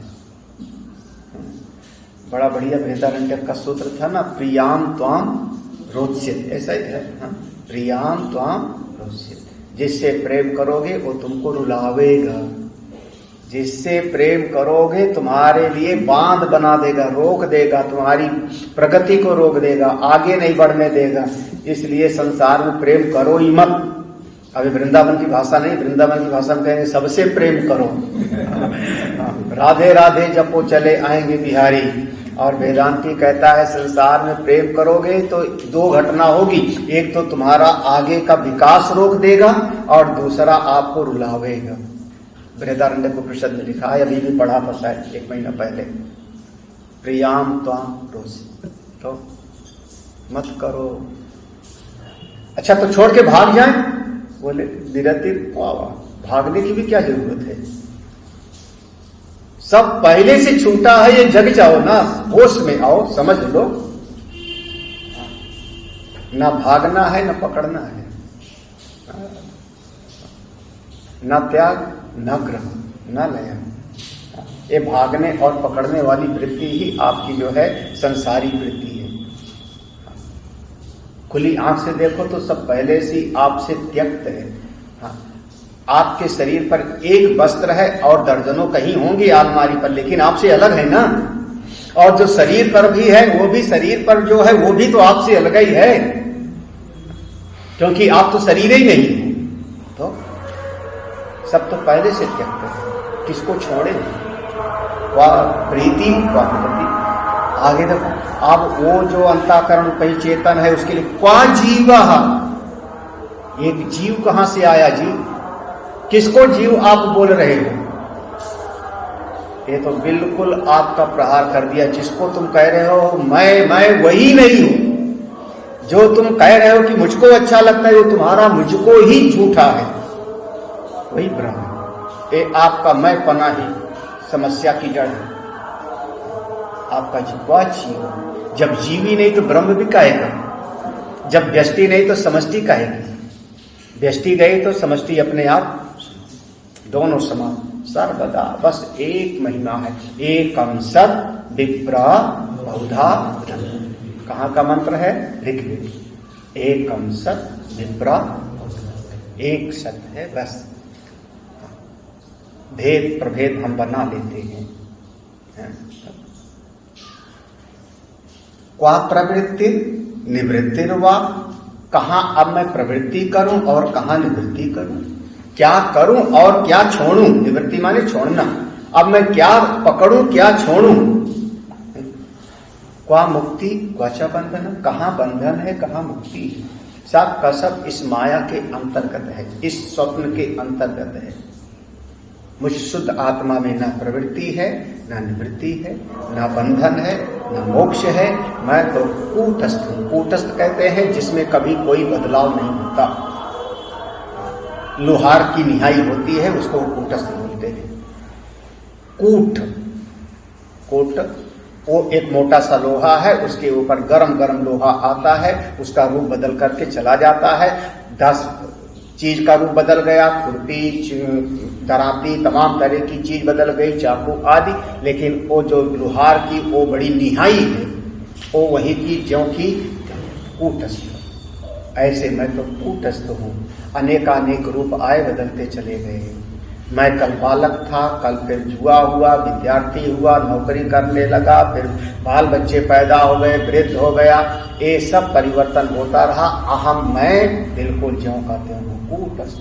B: बड़ा बढ़िया बृहदारण्यक का सूत्र था ना, प्रियाम त्वाम रोत्स्यते, ऐसा ही है। प्रियाम त्वाम रोत्स्यते, जिससे प्रेम करोगे वो तुमको रुलावेगा, जिससे प्रेम करोगे तुम्हारे लिए बांध बना देगा, रोक देगा, तुम्हारी प्रगति को रोक देगा, आगे नहीं बढ़ने देगा। इसलिए संसार में प्रेम करो ही मत। अभी वृंदावन की भाषा नहीं, वृंदावन की भाषा में कहेंगे सबसे प्रेम करो। राधे राधे जपो चले आएंगे बिहारी। और वेदांती कहता है संसार में प्रेम करोगे तो दो घटना होगी, एक तो तुम्हारा आगे का विकास रोक देगा और दूसरा आपको रुलावेगा। बृहदारण्यक उपनिषद में लिखा है, अभी भी पढ़ा था शायद 1 महीना पहले। प्रियाम त्वाम रोसी, तो मत करो। अच्छा तो छोड़ के भाग जाए, बोले विरति, भागने की भी क्या जरूरत है, सब पहले से छूटा है, ये जग जाओ ना, होश में आओ, समझ लो। ना भागना है ना पकड़ना है, ना त्याग न ग्रह न लय। ये भागने और पकड़ने वाली वृत्ति ही आपकी जो है संसारी वृत्ति है। खुली आंख से देखो तो सब पहले से आपसे त्यक्त है। आपके शरीर पर एक वस्त्र है और दर्जनों कहीं होंगी अलमारी पर, लेकिन आपसे अलग है ना। और जो शरीर पर भी है वो भी शरीर पर जो है वो भी तो आपसे अलग ही है, क्योंकि आप तो शरीर ही नहीं है। तो सब तो पहले से त्यक्त है, किसको छोड़े। प्रीति प्रति आगे देखो, अब वो जो अंतःकरण परिचेतन है उसके लिए क्वा जीव, एक जीव कहां से आया जी, किसको जीव आप बोल रहे हो। ये तो बिल्कुल आपका प्रहार कर दिया। जिसको तुम कह रहे हो मैं वही नहीं हूं, जो तुम कह रहे हो कि मुझको अच्छा लगता है, वो तुम्हारा मुझको ही झूठा है, वही ब्रह्म। ये आपका मैं पना ही समस्या की जड़ है। आपका जीवा जीव, जब जीवी नहीं तो ब्रह्म भी कहेगा, जब व्यष्टि नहीं तो समष्टि कहेगी, व्यष्टि गई तो समष्टि अपने आप, दोनों समान सर्वदा बस एक महिमा है। एकम सत विप्रा बहुधा ब्रह्म, कहाँ का मंत्र है, ऋग्वेद। एकम सत विप्रा, एक सत्य है बस, भेद प्रभेद हम बना लेते हैं। क्वा प्रवृत्ति निवृत्तिर्वा, कहां अब मैं प्रवृत्ति करूं और कहां निवृत्ति करूं, क्या करूं और क्या छोड़ूं। निवृत्ति माने छोड़ना, अब मैं क्या पकड़ूं क्या छोड़ूं। क्वा मुक्ति क्वाचा बंधन, कहां बंधन है कहां मुक्ति है। सब का सब इस माया के अंतर्गत है, इस स्वप्न के अंतर्गत है। मुझ शुद्ध आत्मा में न प्रवृत्ति है न निवृत्ति है, न बंधन है न मोक्ष है। मैं तो कूटस्थ हूं। कूटस्थ कहते हैं जिसमें कभी कोई बदलाव नहीं होता। लोहार की निहाई होती है, उसको कूटस्थ बोलते हैं। कूट वो एक मोटा सा लोहा है, उसके ऊपर गरम लोहा आता है, उसका रूप बदल करके चला जाता है। 10 चीज का रूप बदल गया, खुरपी दराती तमाम तरह की चीज बदल गई, चाकू आदि, लेकिन वो जो लोहार की वो बड़ी निहाई है, वो वही की ज्यों की कूटस्थ। ऐसे मैं तो कूटस्थ हूँ। अनेकानेक रूप आए बदलते चले गए। मैं कल बालक था, कल फिर जुआ हुआ, विद्यार्थी हुआ, नौकरी करने लगा, फिर बाल बच्चे पैदा हो गए, वृद्ध हो गया, ये सब परिवर्तन होता रहा। अहम मैं बिल्कुल ज्यों का त्यों हूँ, कूटस्थ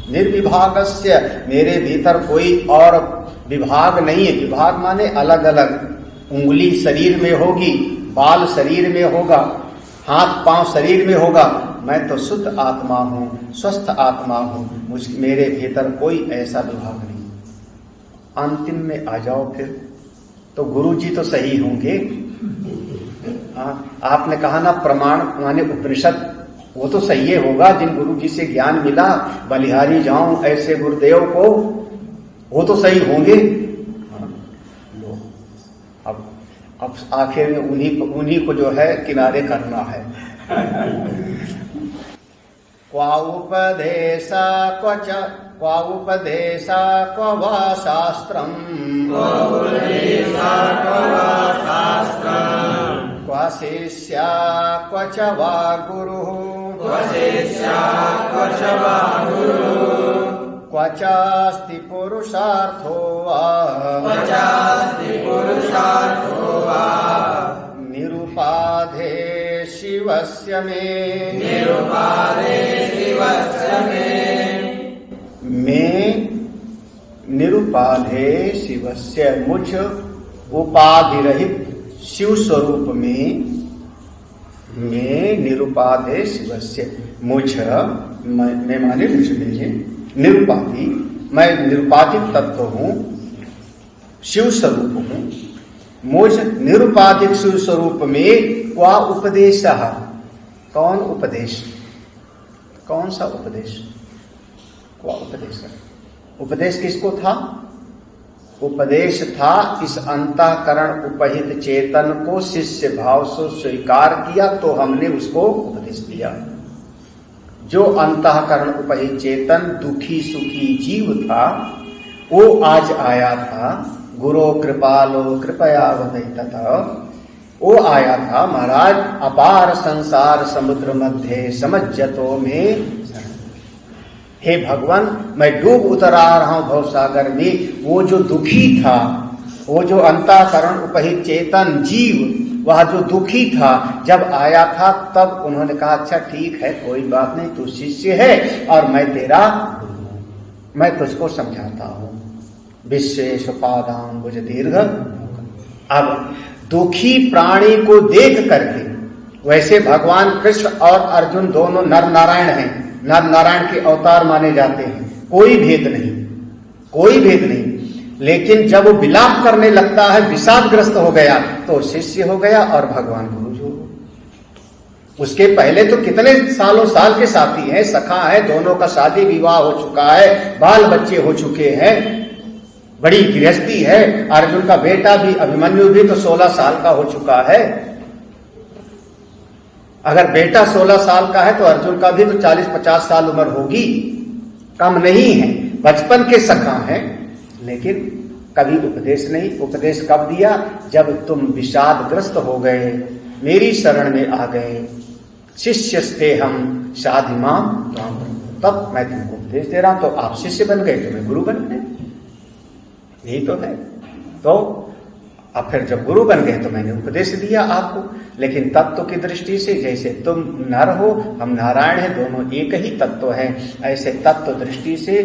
B: निर्विभागस्य, मेरे भीतर कोई और विभाग नहीं है। विभाग माने अलग अलग, उंगली शरीर में होगी, बाल शरीर में होगा, हाथ पांव शरीर में होगा, मैं तो शुद्ध आत्मा हूँ, स्वस्थ आत्मा हूँ, मेरे भीतर कोई ऐसा विभाग नहीं। अंतिम में आ जाओ फिर तो गुरु जी तो सही होंगे। आपने कहा ना प्रमाण माने उपनिषद, वो तो सही होगा जिन गुरु जी से ज्ञान मिला, बलिहारी जाऊं ऐसे गुरुदेव को, वो तो सही होंगे। लो अब आखिर में उन्हीं को जो है किनारे करना है। क्वा उपदेशा क्व वा शास्त्रम, क्वा शिष्या क्व च वा गुरुः, क्व चास्ति पुरुषार्थो वा, निरुपाधे शिवस्य मे, निरुपाधे शिवस्य, मुझ उपाधि रहित शिव स्वरूप में, मैं निरुपाधे शिवस्य, मुझ मैं माने मुझ में निरुपाधि, मैं निरुपाधिक तत्व हूँ, शिव स्वरूप हूँ। मुझ निरुपाधिक शिव स्वरूप में क्वा उपदेश, कौन उपदेश, कौन सा उपदेश, क्वा उपदेश, उपदेश किसको था? उपदेश था इस अंतःकरण उपहित चेतन को शिष्य भाव से स्वीकार किया तो हमने उसको उपदेश दिया। जो अंतःकरण उपहित चेतन दुखी सुखी जीव था वो आज आया था, गुरु कृपालो कृपया वदयतः, वो आया था महाराज अपार संसार समुद्र मध्य समज्जतो में, हे भगवान मैं डूब उतर आ रहा हूं भवसागर में। वो जो दुखी था, वो जो अंतःकरण उपहित चेतन जीव, वह जो दुखी था जब आया था तब उन्होंने कहा अच्छा ठीक है कोई बात नहीं, तू शिष्य है और मैं तेरा गुरु हूं, मैं तुझको समझाता हूं। विश्वेश पादाम्बुज दीर्घ। अब दुखी प्राणी को देख करके, वैसे भगवान कृष्ण और अर्जुन दोनों नर नारायण हैं, नर नारायण के अवतार माने जाते हैं, कोई भेद नहीं, कोई भेद नहीं। लेकिन जब वो विलाप करने लगता है, विषादग्रस्त हो गया तो शिष्य हो गया और भगवान गुरु जो। उसके पहले तो कितने सालों साल के साथी हैं, सखा है, दोनों का शादी विवाह हो चुका है, बाल बच्चे हो चुके हैं, बड़ी गृहस्थी है। अर्जुन का बेटा भी अभिमन्यु भी तो 16 साल का हो चुका है। अगर बेटा 16 साल का है तो अर्जुन का भी तो 40-50 साल उम्र होगी, कम नहीं है। बचपन के सखा हैं, लेकिन कभी उपदेश नहीं। उपदेश कब दिया? जब तुम विषादग्रस्त हो गए, मेरी शरण में आ गए, शिष्यस्ते हम शाधिमाम, तब मैं तुमको उपदेश दे रहा हूं। तो आप शिष्य बन गए तो मैं गुरु बन गए, यही तो है। तो अब फिर जब गुरु बन गए तो मैंने उपदेश दिया आपको, लेकिन तत्व की दृष्टि से, जैसे तुम नर हो हम नारायण हैं, दोनों एक ही तत्व हैं, ऐसे तत्व दृष्टि से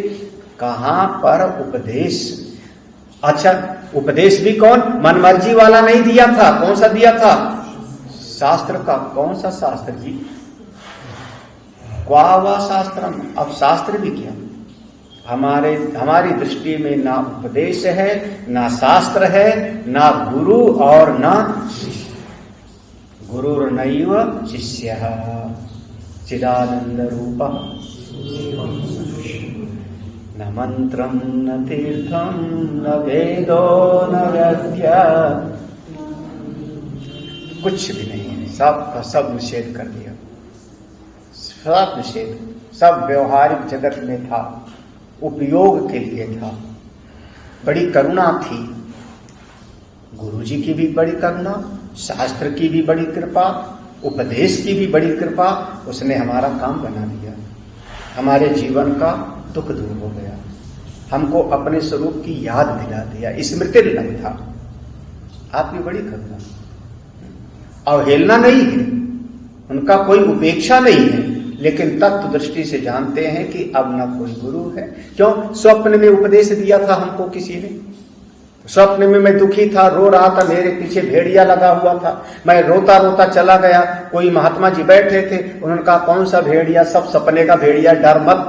B: कहां पर उपदेश। अच्छा, उपदेश भी कौन? मनमर्जी वाला नहीं दिया था। कौन सा दिया था? शास्त्र का। कौन सा शास्त्र जी? क्वा वा शास्त्रम। अब शास्त्र भी क्या? हमारी दृष्टि में ना उपदेश है, ना शास्त्र है, ना गुरु और ना शिष्य। गुरुर्नैव शिष्यः चिदानंद रूपः, न मंत्रम न तीर्थम न वेदो न विद्या, कुछ भी नहीं है। सब का सब निषेध कर दिया, सब निषेध, सब व्यवहारिक जगत में था, उपयोग के लिए था। बड़ी करुणा थी, गुरुजी की भी बड़ी करुणा, शास्त्र की भी बड़ी कृपा, उपदेश की भी बड़ी कृपा। उसने हमारा काम बना दिया, हमारे जीवन का दुख दूर हो गया, हमको अपने स्वरूप की याद दिला दिया, स्मृति लब्धा। आपकी बड़ी करुणा, अवहेलना नहीं है, उनका कोई उपेक्षा नहीं है, लेकिन तत्व दृष्टि से जानते हैं कि अब न कोई गुरु है। क्यों? स्वप्न में उपदेश दिया था हमको किसी ने, स्वप्न में मैं दुखी था, रो रहा था, मेरे पीछे भेड़िया लगा हुआ था, मैं रोता रोता चला गया। कोई महात्मा जी बैठे थे, उन्होंने कहा कौन सा भेड़िया? सब सपने का भेड़िया, डर मत।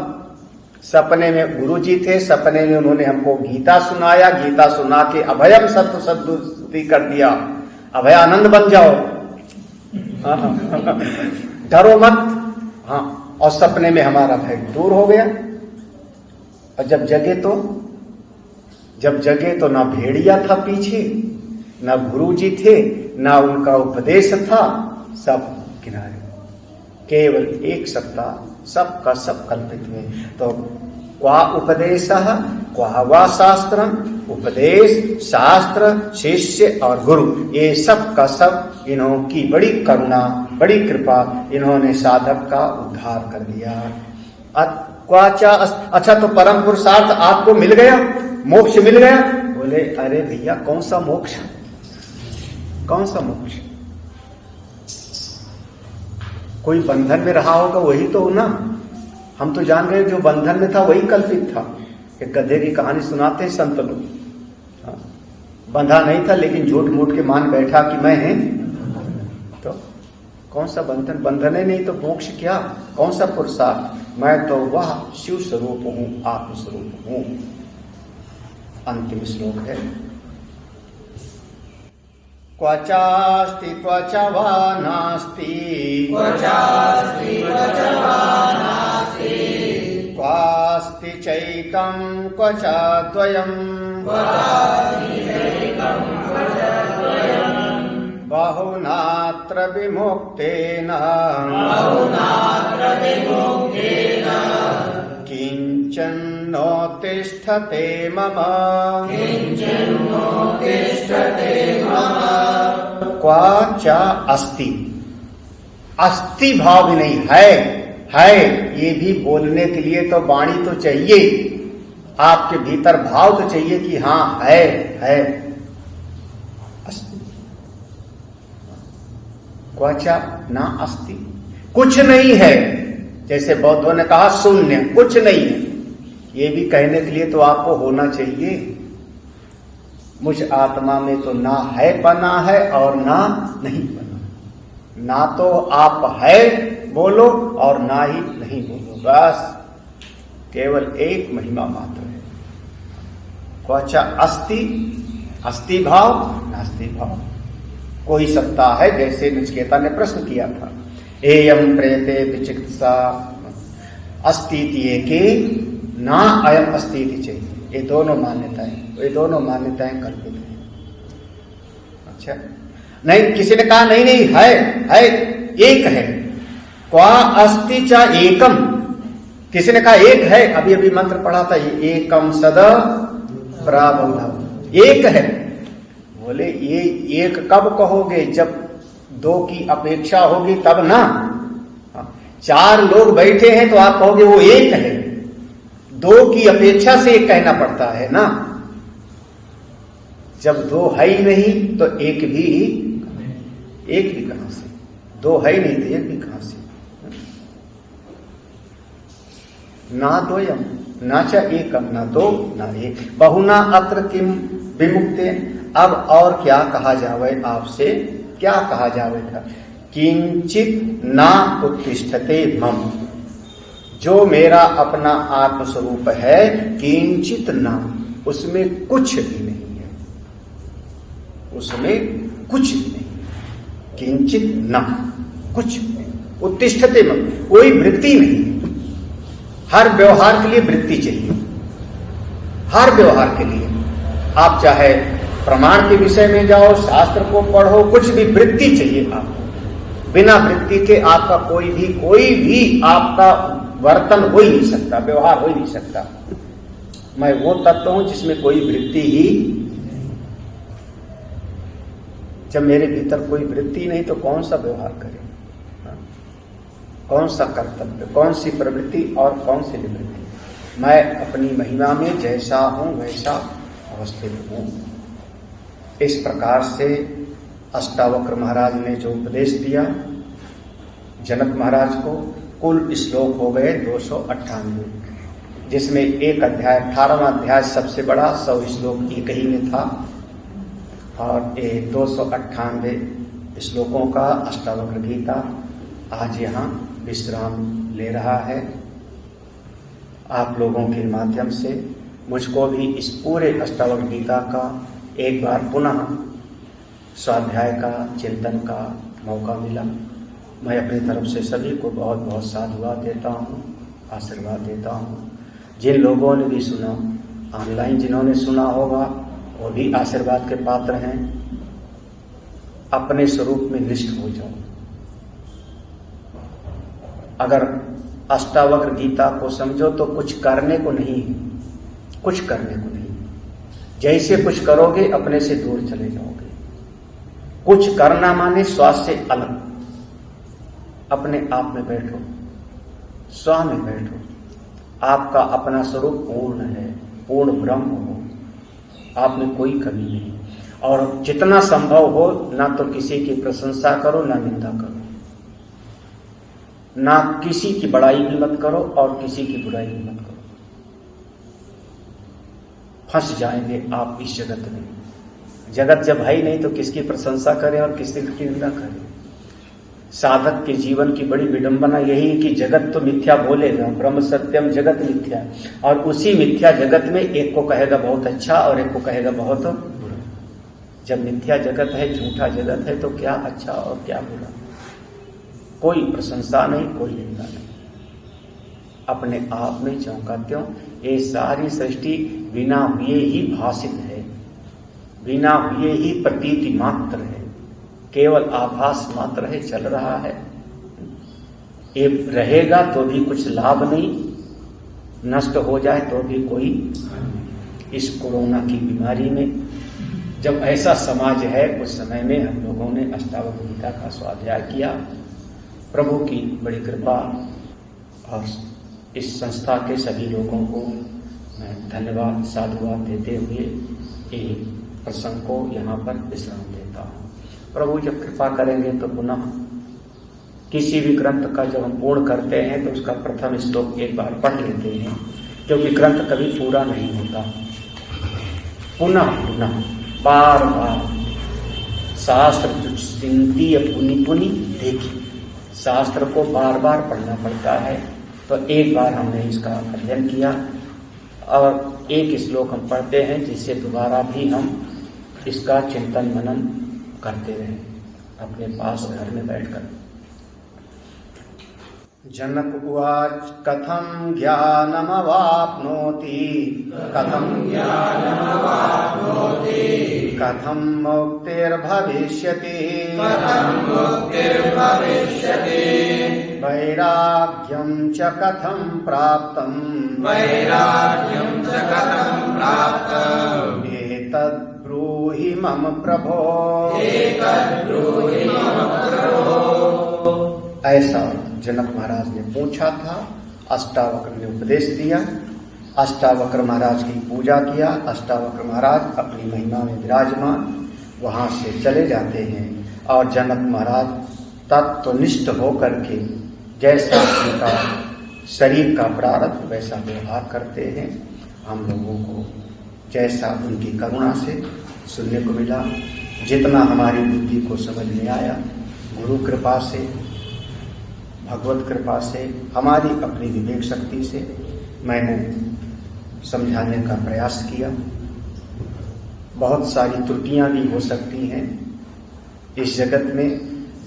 B: सपने में गुरु जी थे, सपने में उन्होंने हमको गीता सुनाया, गीता सुना के अभयम सत्व सद्दुति कर दिया, अभयानंद बन जाओ, डरो मत। हाँ, और सपने में हमारा भय दूर हो गया। और जब जगे तो ना भेड़िया था पीछे, ना गुरुजी थे, ना उनका उपदेश था, सब किनारे, केवल एक सत्ता, सबका सब कल्पित हुए। तो क्वा उपदेश क्वा वा शास्त्रम, उपदेश, शास्त्र, शिष्य और गुरु, ये सब का सब इन्होंने बड़ी करुणा, बड़ी कृपा, इन्होंने साधक का उद्धार कर दिया। क्वाचा, अच्छा तो परम पुरुषार्थ आपको मिल गया, मोक्ष मिल गया? बोले अरे भैया कौन सा मोक्ष, कौन सा मोक्ष? कोई बंधन में रहा होगा वही तो ना। हम तो जान गए जो बंधन में था वही कल्पित था। एक गधे की कहानी सुनाते हैं संत लोग, बंधा नहीं था लेकिन झूठ मूठ के मान बैठा कि मैं है। तो कौन सा बंधन? बंधन ही नहीं तो मोक्ष क्या? कौन सा पुरुषार्थ? मैं तो वह शिव स्वरूप हूं, आत्म स्वरूप हूं। अंतिम श्लोक है, क्वचास्ति क्वच वा नास्ति, क्वास्ति चैकं क्वच द्वयम्, बहुनात्र विमुक्तेन किंचन्नो तिष्ठते मम, क्वाचा अस्ति, अस्ति भाव भी नहीं है, ये भी बोलने के लिए तो वाणी तो चाहिए, आपके भीतर भाव तो चाहिए कि हाँ है। अस्ति क्वाचा ना अस्ति, कुछ नहीं है। जैसे बौद्धों ने कहा शून्य, कुछ नहीं है, ये भी कहने के लिए तो आपको होना चाहिए। मुझ आत्मा में तो ना है बना है और ना नहीं बना, ना तो आप है बोलो और ना ही नहीं बोलो, बस केवल एक महिमा मात्र है। क्वचा अस्ति, अस्ति भाव नास्ति भाव, कोई सत्ता है। जैसे नचिकेता ने प्रश्न किया था, एयम प्रेते विचिकित्सा अस्तिति एके ना अयम अस्तिति चाहिए, ये दोनों मान्यताएं कल्पित है। अच्छा, नहीं किसी ने कहा नहीं है एक है, क्वा अस्ति च एकम, किसी ने कहा एक है, अभी मंत्र पढ़ा था, एकम सदा प्राबुध, एक है। बोले ये एक कब कहोगे? जब दो की अपेक्षा होगी तब ना। चार लोग बैठे हैं तो आप कहोगे वो एक है, दो की अपेक्षा से एक कहना पड़ता है ना। जब दो है ही नहीं तो एक भी कहां से? दो है ही नहीं तो एक भी कहां से? ना दोयम ना च एकम, ना दो ना एक, बहुना अत्र किम विमुक्ते। अब और क्या कहा जावे आपसे, क्या कहा जावेगा? किंचित ना उत्तिष्ठते मम, जो मेरा अपना आत्मस्वरूप है, किंचित ना, उसमें कुछ भी नहीं है, उसमें कुछ भी नहीं, किंचित ना, कुछ भी नहीं। उत्तिष्ठते मम, कोई वृत्ति नहीं। हर व्यवहार के लिए वृत्ति चाहिए, हर व्यवहार के लिए। आप चाहे प्रमाण के विषय में जाओ, शास्त्र को पढ़ो, कुछ भी वृत्ति चाहिए आपको। बिना वृत्ति के आपका कोई भी आपका वर्तन हो ही नहीं सकता, व्यवहार हो ही नहीं सकता। मैं वो तत्व हूं जिसमें कोई वृत्ति ही, जब मेरे भीतर कोई वृत्ति नहीं तो कौन सा व्यवहार करे, कौन सा कर्तव्य, कौन सी प्रवृत्ति और कौन सी निवृत्ति। मैं अपनी महिमा में जैसा हूं वैसा अवस्थित हूं। इस प्रकार से अष्टावक्र महाराज ने जो उपदेश दिया जनक महाराज को, कुल श्लोक हो गए 298। जिसमें एक अध्याय 18वां अध्याय सबसे बड़ा 100 श्लोक एक ही में था और ये 298 श्लोकों का अष्टावक्र गीता आज यहाँ विश्राम ले रहा है। आप लोगों के माध्यम से मुझको भी इस पूरे अष्टावक्र गीता का एक बार पुनः स्वाध्याय का चिंतन का मौका मिला। मैं अपनी तरफ से सभी को बहुत बहुत साधुवाद देता हूँ, आशीर्वाद देता हूँ। जिन लोगों ने भी सुना, ऑनलाइन जिन्होंने सुना होगा वो भी आशीर्वाद के पात्र हैं। अपने स्वरूप में निष्ठ हो जाओ। अगर अष्टावक्र गीता को समझो तो कुछ करने को नहीं है, कुछ करने को नहीं। जैसे कुछ करोगे अपने से दूर चले जाओगे। कुछ करना माने श्वास से अलग। अपने आप में बैठो, स्व में बैठो। आपका अपना स्वरूप पूर्ण है, पूर्ण ब्रह्म हो, आप में कोई कमी नहीं। और जितना संभव हो ना तो किसी की प्रशंसा करो ना निंदा करो, ना किसी की बड़ाई भी मत करो और किसी की बुराई भी मत करो। फंस जाएंगे आप इस जगत में। जगत जब है ही नहीं तो किसकी प्रशंसा करें और किसकी निंदा करें। साधक के जीवन की बड़ी विडंबना यही है कि जगत तो मिथ्या बोलेगा, ब्रह्म सत्यम जगत मिथ्या, और उसी मिथ्या जगत में एक को कहेगा बहुत अच्छा और एक को कहेगा बहुत बुरा। जब मिथ्या जगत है, झूठा जगत है, तो क्या अच्छा और क्या बुरा। कोई प्रशंसा नहीं, कोई निंदा नहीं। अपने आप में चौंकाते हो। ये सारी सृष्टि बिना हुए ही भासित है, बिना हुए ही प्रतीति मात्र है, केवल आभास मात्र है, चल रहा है। ये रहेगा तो भी कुछ लाभ नहीं, नष्ट हो जाए तो भी कोई। इस कोरोना की बीमारी में जब ऐसा समाज है, उस समय में हम लोगों ने अष्टावक्र गीता का स्वाध्याय किया। प्रभु की बड़ी कृपा और इस संस्था के सभी लोगों को मैं धन्यवाद साधुवाद देते हुए ये प्रसंग को यहाँ पर विश्राम देता हूँ। प्रभु जब कृपा करेंगे तो पुनः किसी भी ग्रंथ का जब हम पूर्ण करते हैं तो उसका प्रथम श्लोक एक बार पढ़ लेते हैं, क्योंकि ग्रंथ कभी पूरा नहीं होता। पुनः पुनः बार बार शास्त्र चिंती पुनि पुनि देखी, शास्त्र को बार बार पढ़ना पड़ता है। तो एक बार हमने इसका अध्ययन किया और एक श्लोक हम पढ़ते हैं, जिससे दोबारा भी हम इसका चिंतन मनन करते रहे अपने पास घर में बैठकर। जनक उवाच कथं ज्ञानमवाप्नोति, कथं ज्ञानमवाप्नोति, कथं मुक्तिर्भविष्यति, कथं मुक्तिर्भविष्यति, वैराग्यं च कथं प्राप्तं, वैराग्यं च कथं प्राप्तं, एतद् ब्रूहि मम प्रभो, एतद् ब्रूहि मम प्रभो। ऐसा जनक महाराज ने पूछा था। अष्टावक्र ने उपदेश दिया, अष्टावक्र महाराज की पूजा किया। अष्टावक्र महाराज अपनी महिमा में विराजमान वहां से चले जाते हैं और जनक महाराज तत्वनिष्ठ होकर के जैसा उनका शरीर का प्रारब्ध वैसा व्यवहार करते हैं। हम लोगों को जैसा उनकी करुणा से सुनने को मिला, जितना हमारी बुद्धि को समझ में आया, गुरु कृपा से, भगवत कृपा से, हमारी अपनी विवेक शक्ति से मैंने समझाने का प्रयास किया। बहुत सारी त्रुटियां भी हो सकती हैं इस जगत में।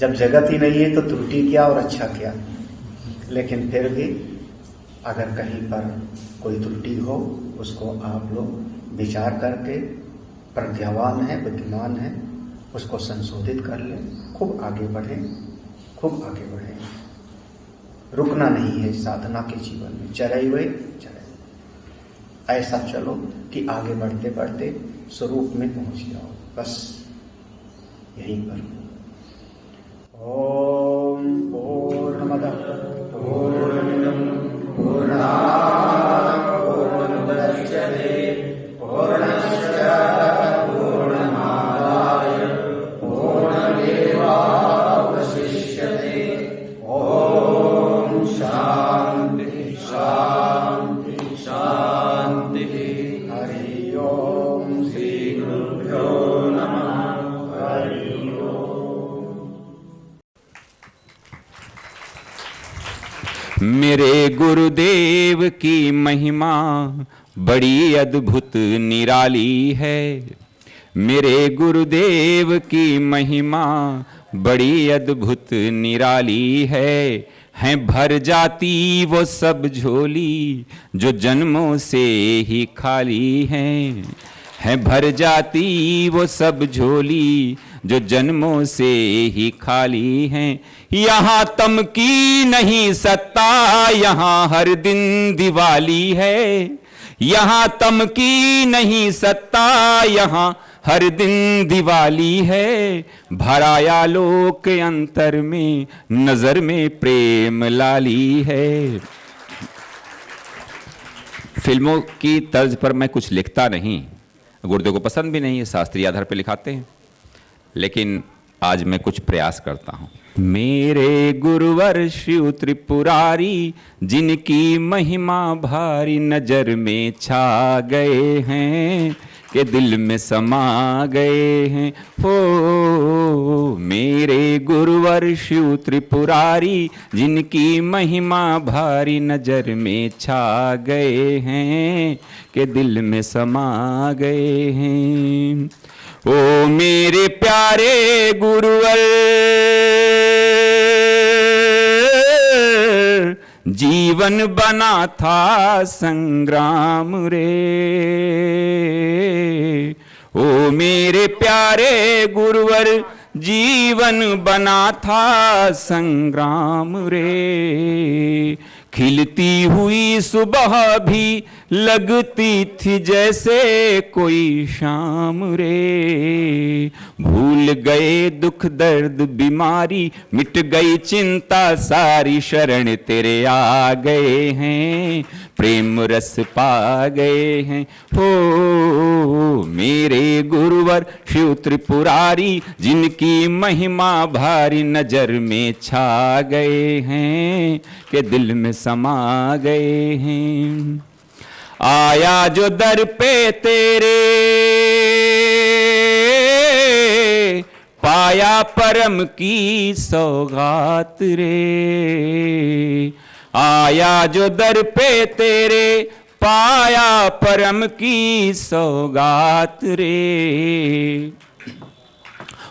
B: जब जगत ही नहीं है तो त्रुटि क्या और अच्छा क्या। लेकिन फिर भी अगर कहीं पर कोई त्रुटि हो, उसको आप लोग विचार करके, प्रज्ञावान है, बुद्धिमान है, उसको संशोधित कर लें। खूब आगे बढ़ें, खूब आगे बढ़ें। रुकना नहीं है साधना के जीवन में, चले हुए चले। ऐसा चलो कि आगे बढ़ते बढ़ते स्वरूप में पहुंच जाओ, बस यहीं पर। ओम पूर्णमदः पूर्णमिदं पूर्णात् पूर्णमुदच्यते पूर्णस्य पूर्णमादाय पूर्णमेवावशिष्यते। ओम शांति शांति शांति।
A: मेरे गुरुदेव की महिमा बड़ी अद्भुत निराली है। मेरे गुरुदेव की महिमा बड़ी अद्भुत निराली है भर जाती वो सब झोली जो जन्मों से ही खाली है भर जाती वो सब झोली जो जन्मों से ही खाली हैं। यहाँ तम की नहीं सत्ता, यहाँ हर दिन दिवाली है। यहाँ तम की नहीं सत्ता, यहाँ हर दिन दिवाली है। भराया लोक अंतर में, नजर में प्रेम लाली है। फिल्मों की तर्ज पर मैं कुछ लिखता नहीं, गुरुदेव को पसंद भी नहीं है, शास्त्रीय आधार पर लिखाते हैं, लेकिन आज मैं कुछ प्रयास करता हूं। मेरे गुरुवर शिव त्रिपुरारी, जिनकी महिमा भारी नजर में छा गए हैं के दिल में समा गए हैं। हो मेरे गुरुवर शिव त्रिपुरारी, जिनकी महिमा भारी नजर में छा गए हैं के दिल में समा गए हैं। ओ मेरे प्यारे गुरुवर, जीवन बना था संग्राम रे। ओ मेरे प्यारे गुरुवर, जीवन बना था संग्राम रे। खिलती हुई सुबह भी लगती थी जैसे कोई शाम रे। भूल गए दुख दर्द बीमारी, मिट गई चिंता सारी, शरण तेरे आ गए हैं, प्रेम रस पा गए हैं। हो मेरे गुरुवर शिव त्रिपुरारी, जिनकी महिमा भारी नजर में छा गए हैं के दिल में समा गए हैं। आया जो दर पे तेरे, पाया परम की सौगात रे। आया जो दर पे तेरे, पाया परम की सौगात रे।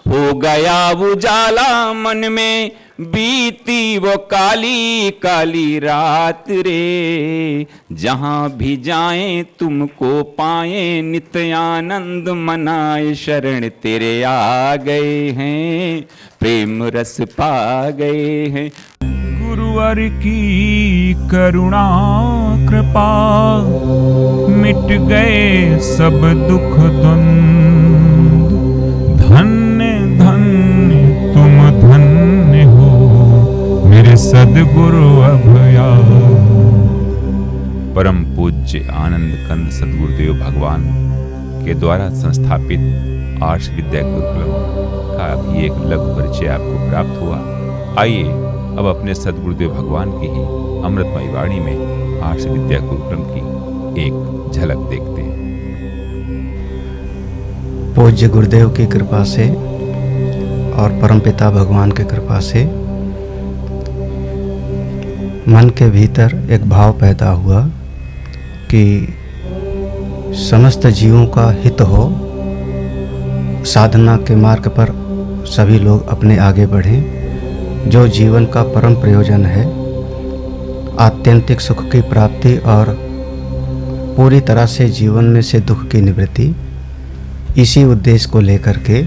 A: हो गया उजाला मन में, बीती वो काली काली रात रे। जहां भी जाएं तुमको पाएं, नित्य आनंद मनाए, शरण तेरे आ गए हैं, प्रेम रस पा गए हैं।
C: गुरुवर की करुणा कृपा, मिट गए सब दुख द्वंद। धन्य धन्य तुम धन्य हो मेरे सद्गुरु अभया।
A: परम पूज्य आनंद कंद सद्गुरुदेव भगवान के द्वारा संस्थापित आर्ष विद्या गुरुकुलम का भी एक लघु परिचय आपको प्राप्त हुआ। आइए अब अपने सद्गुरुदेव भगवान की ही अमृतमयी वाणी में आर्ष विद्या गुरुकुलम की एक झलक देखते हैं।
D: पूज्य गुरुदेव की कृपा से और परमपिता भगवान की कृपा से मन के भीतर एक भाव पैदा हुआ कि समस्त जीवों का हित हो, साधना के मार्ग पर सभी लोग अपने आगे बढ़ें। जो जीवन का परम प्रयोजन है, आत्यंतिक सुख की प्राप्ति और पूरी तरह से जीवन में से दुख की निवृत्ति, इसी उद्देश्य को लेकर के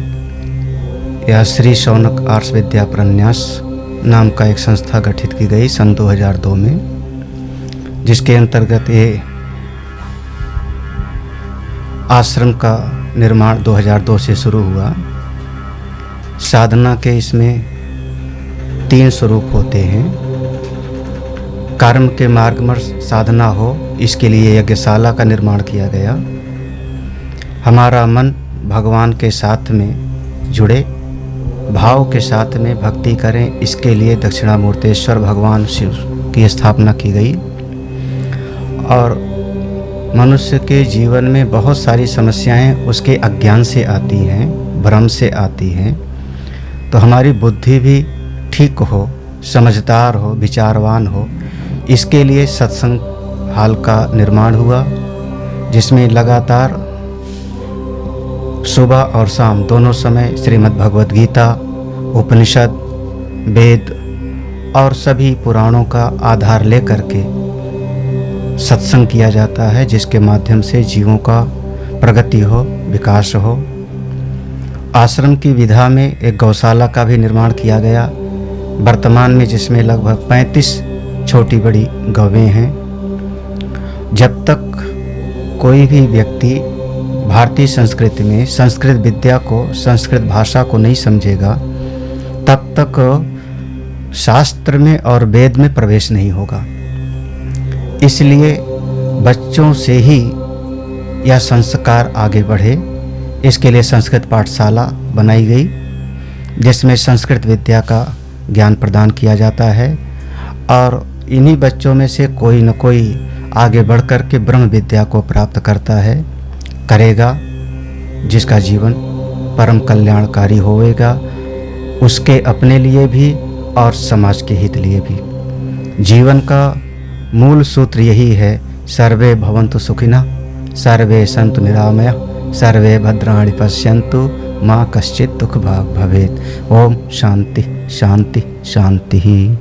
D: यह श्री शौनक आर्ष विद्या प्रन्यास नाम का एक संस्था गठित की गई सन 2002 में, जिसके अंतर्गत ये आश्रम का निर्माण 2002 से शुरू हुआ। साधना के इसमें 3 स्वरूप होते हैं। कर्म के मार्ग में साधना हो, इसके लिए यज्ञशाला का निर्माण किया गया। हमारा मन भगवान के साथ में जुड़े, भाव के साथ में भक्ति करें, इसके लिए दक्षिणामूर्तेश्वर भगवान शिव की स्थापना की गई। और मनुष्य के जीवन में बहुत सारी समस्याएं उसके अज्ञान से आती हैं, भ्रम से आती हैं। तो हमारी बुद्धि भी ठीक हो, समझदार हो, विचारवान हो, इसके लिए सत्संग हाल का निर्माण हुआ, जिसमें लगातार सुबह और शाम दोनों समय श्रीमद् भगवद गीता, उपनिषद, वेद और सभी पुराणों का आधार लेकर के सत्संग किया जाता है, जिसके माध्यम से जीवों का प्रगति हो, विकास हो। आश्रम की विधा में एक गौशाला का भी निर्माण किया गया वर्तमान में, जिसमें लगभग 35 छोटी बड़ी गौवें हैं। जब तक कोई भी व्यक्ति भारतीय संस्कृति में संस्कृत विद्या को, संस्कृत भाषा को नहीं समझेगा, तब तक शास्त्र में और वेद में प्रवेश नहीं होगा। इसलिए बच्चों से ही यह संस्कार आगे बढ़े, इसके लिए संस्कृत पाठशाला बनाई गई, जिसमें संस्कृत विद्या का ज्ञान प्रदान किया जाता है और इन्हीं बच्चों में से कोई न कोई आगे बढ़ कर के ब्रह्म विद्या को प्राप्त करता है, करेगा, जिसका जीवन परम कल्याणकारी होएगा, उसके अपने लिए भी और समाज के हित लिए भी। जीवन का मूल सूत्र यही है, सर्वे भवन्तु सुखिनः, सर्वे सन्तु निरामयः, सर्वे भद्राणि पश्यन्तु, मा कश्चित् दुःखभाग् भवेत्। ओम शांति शांति शांति।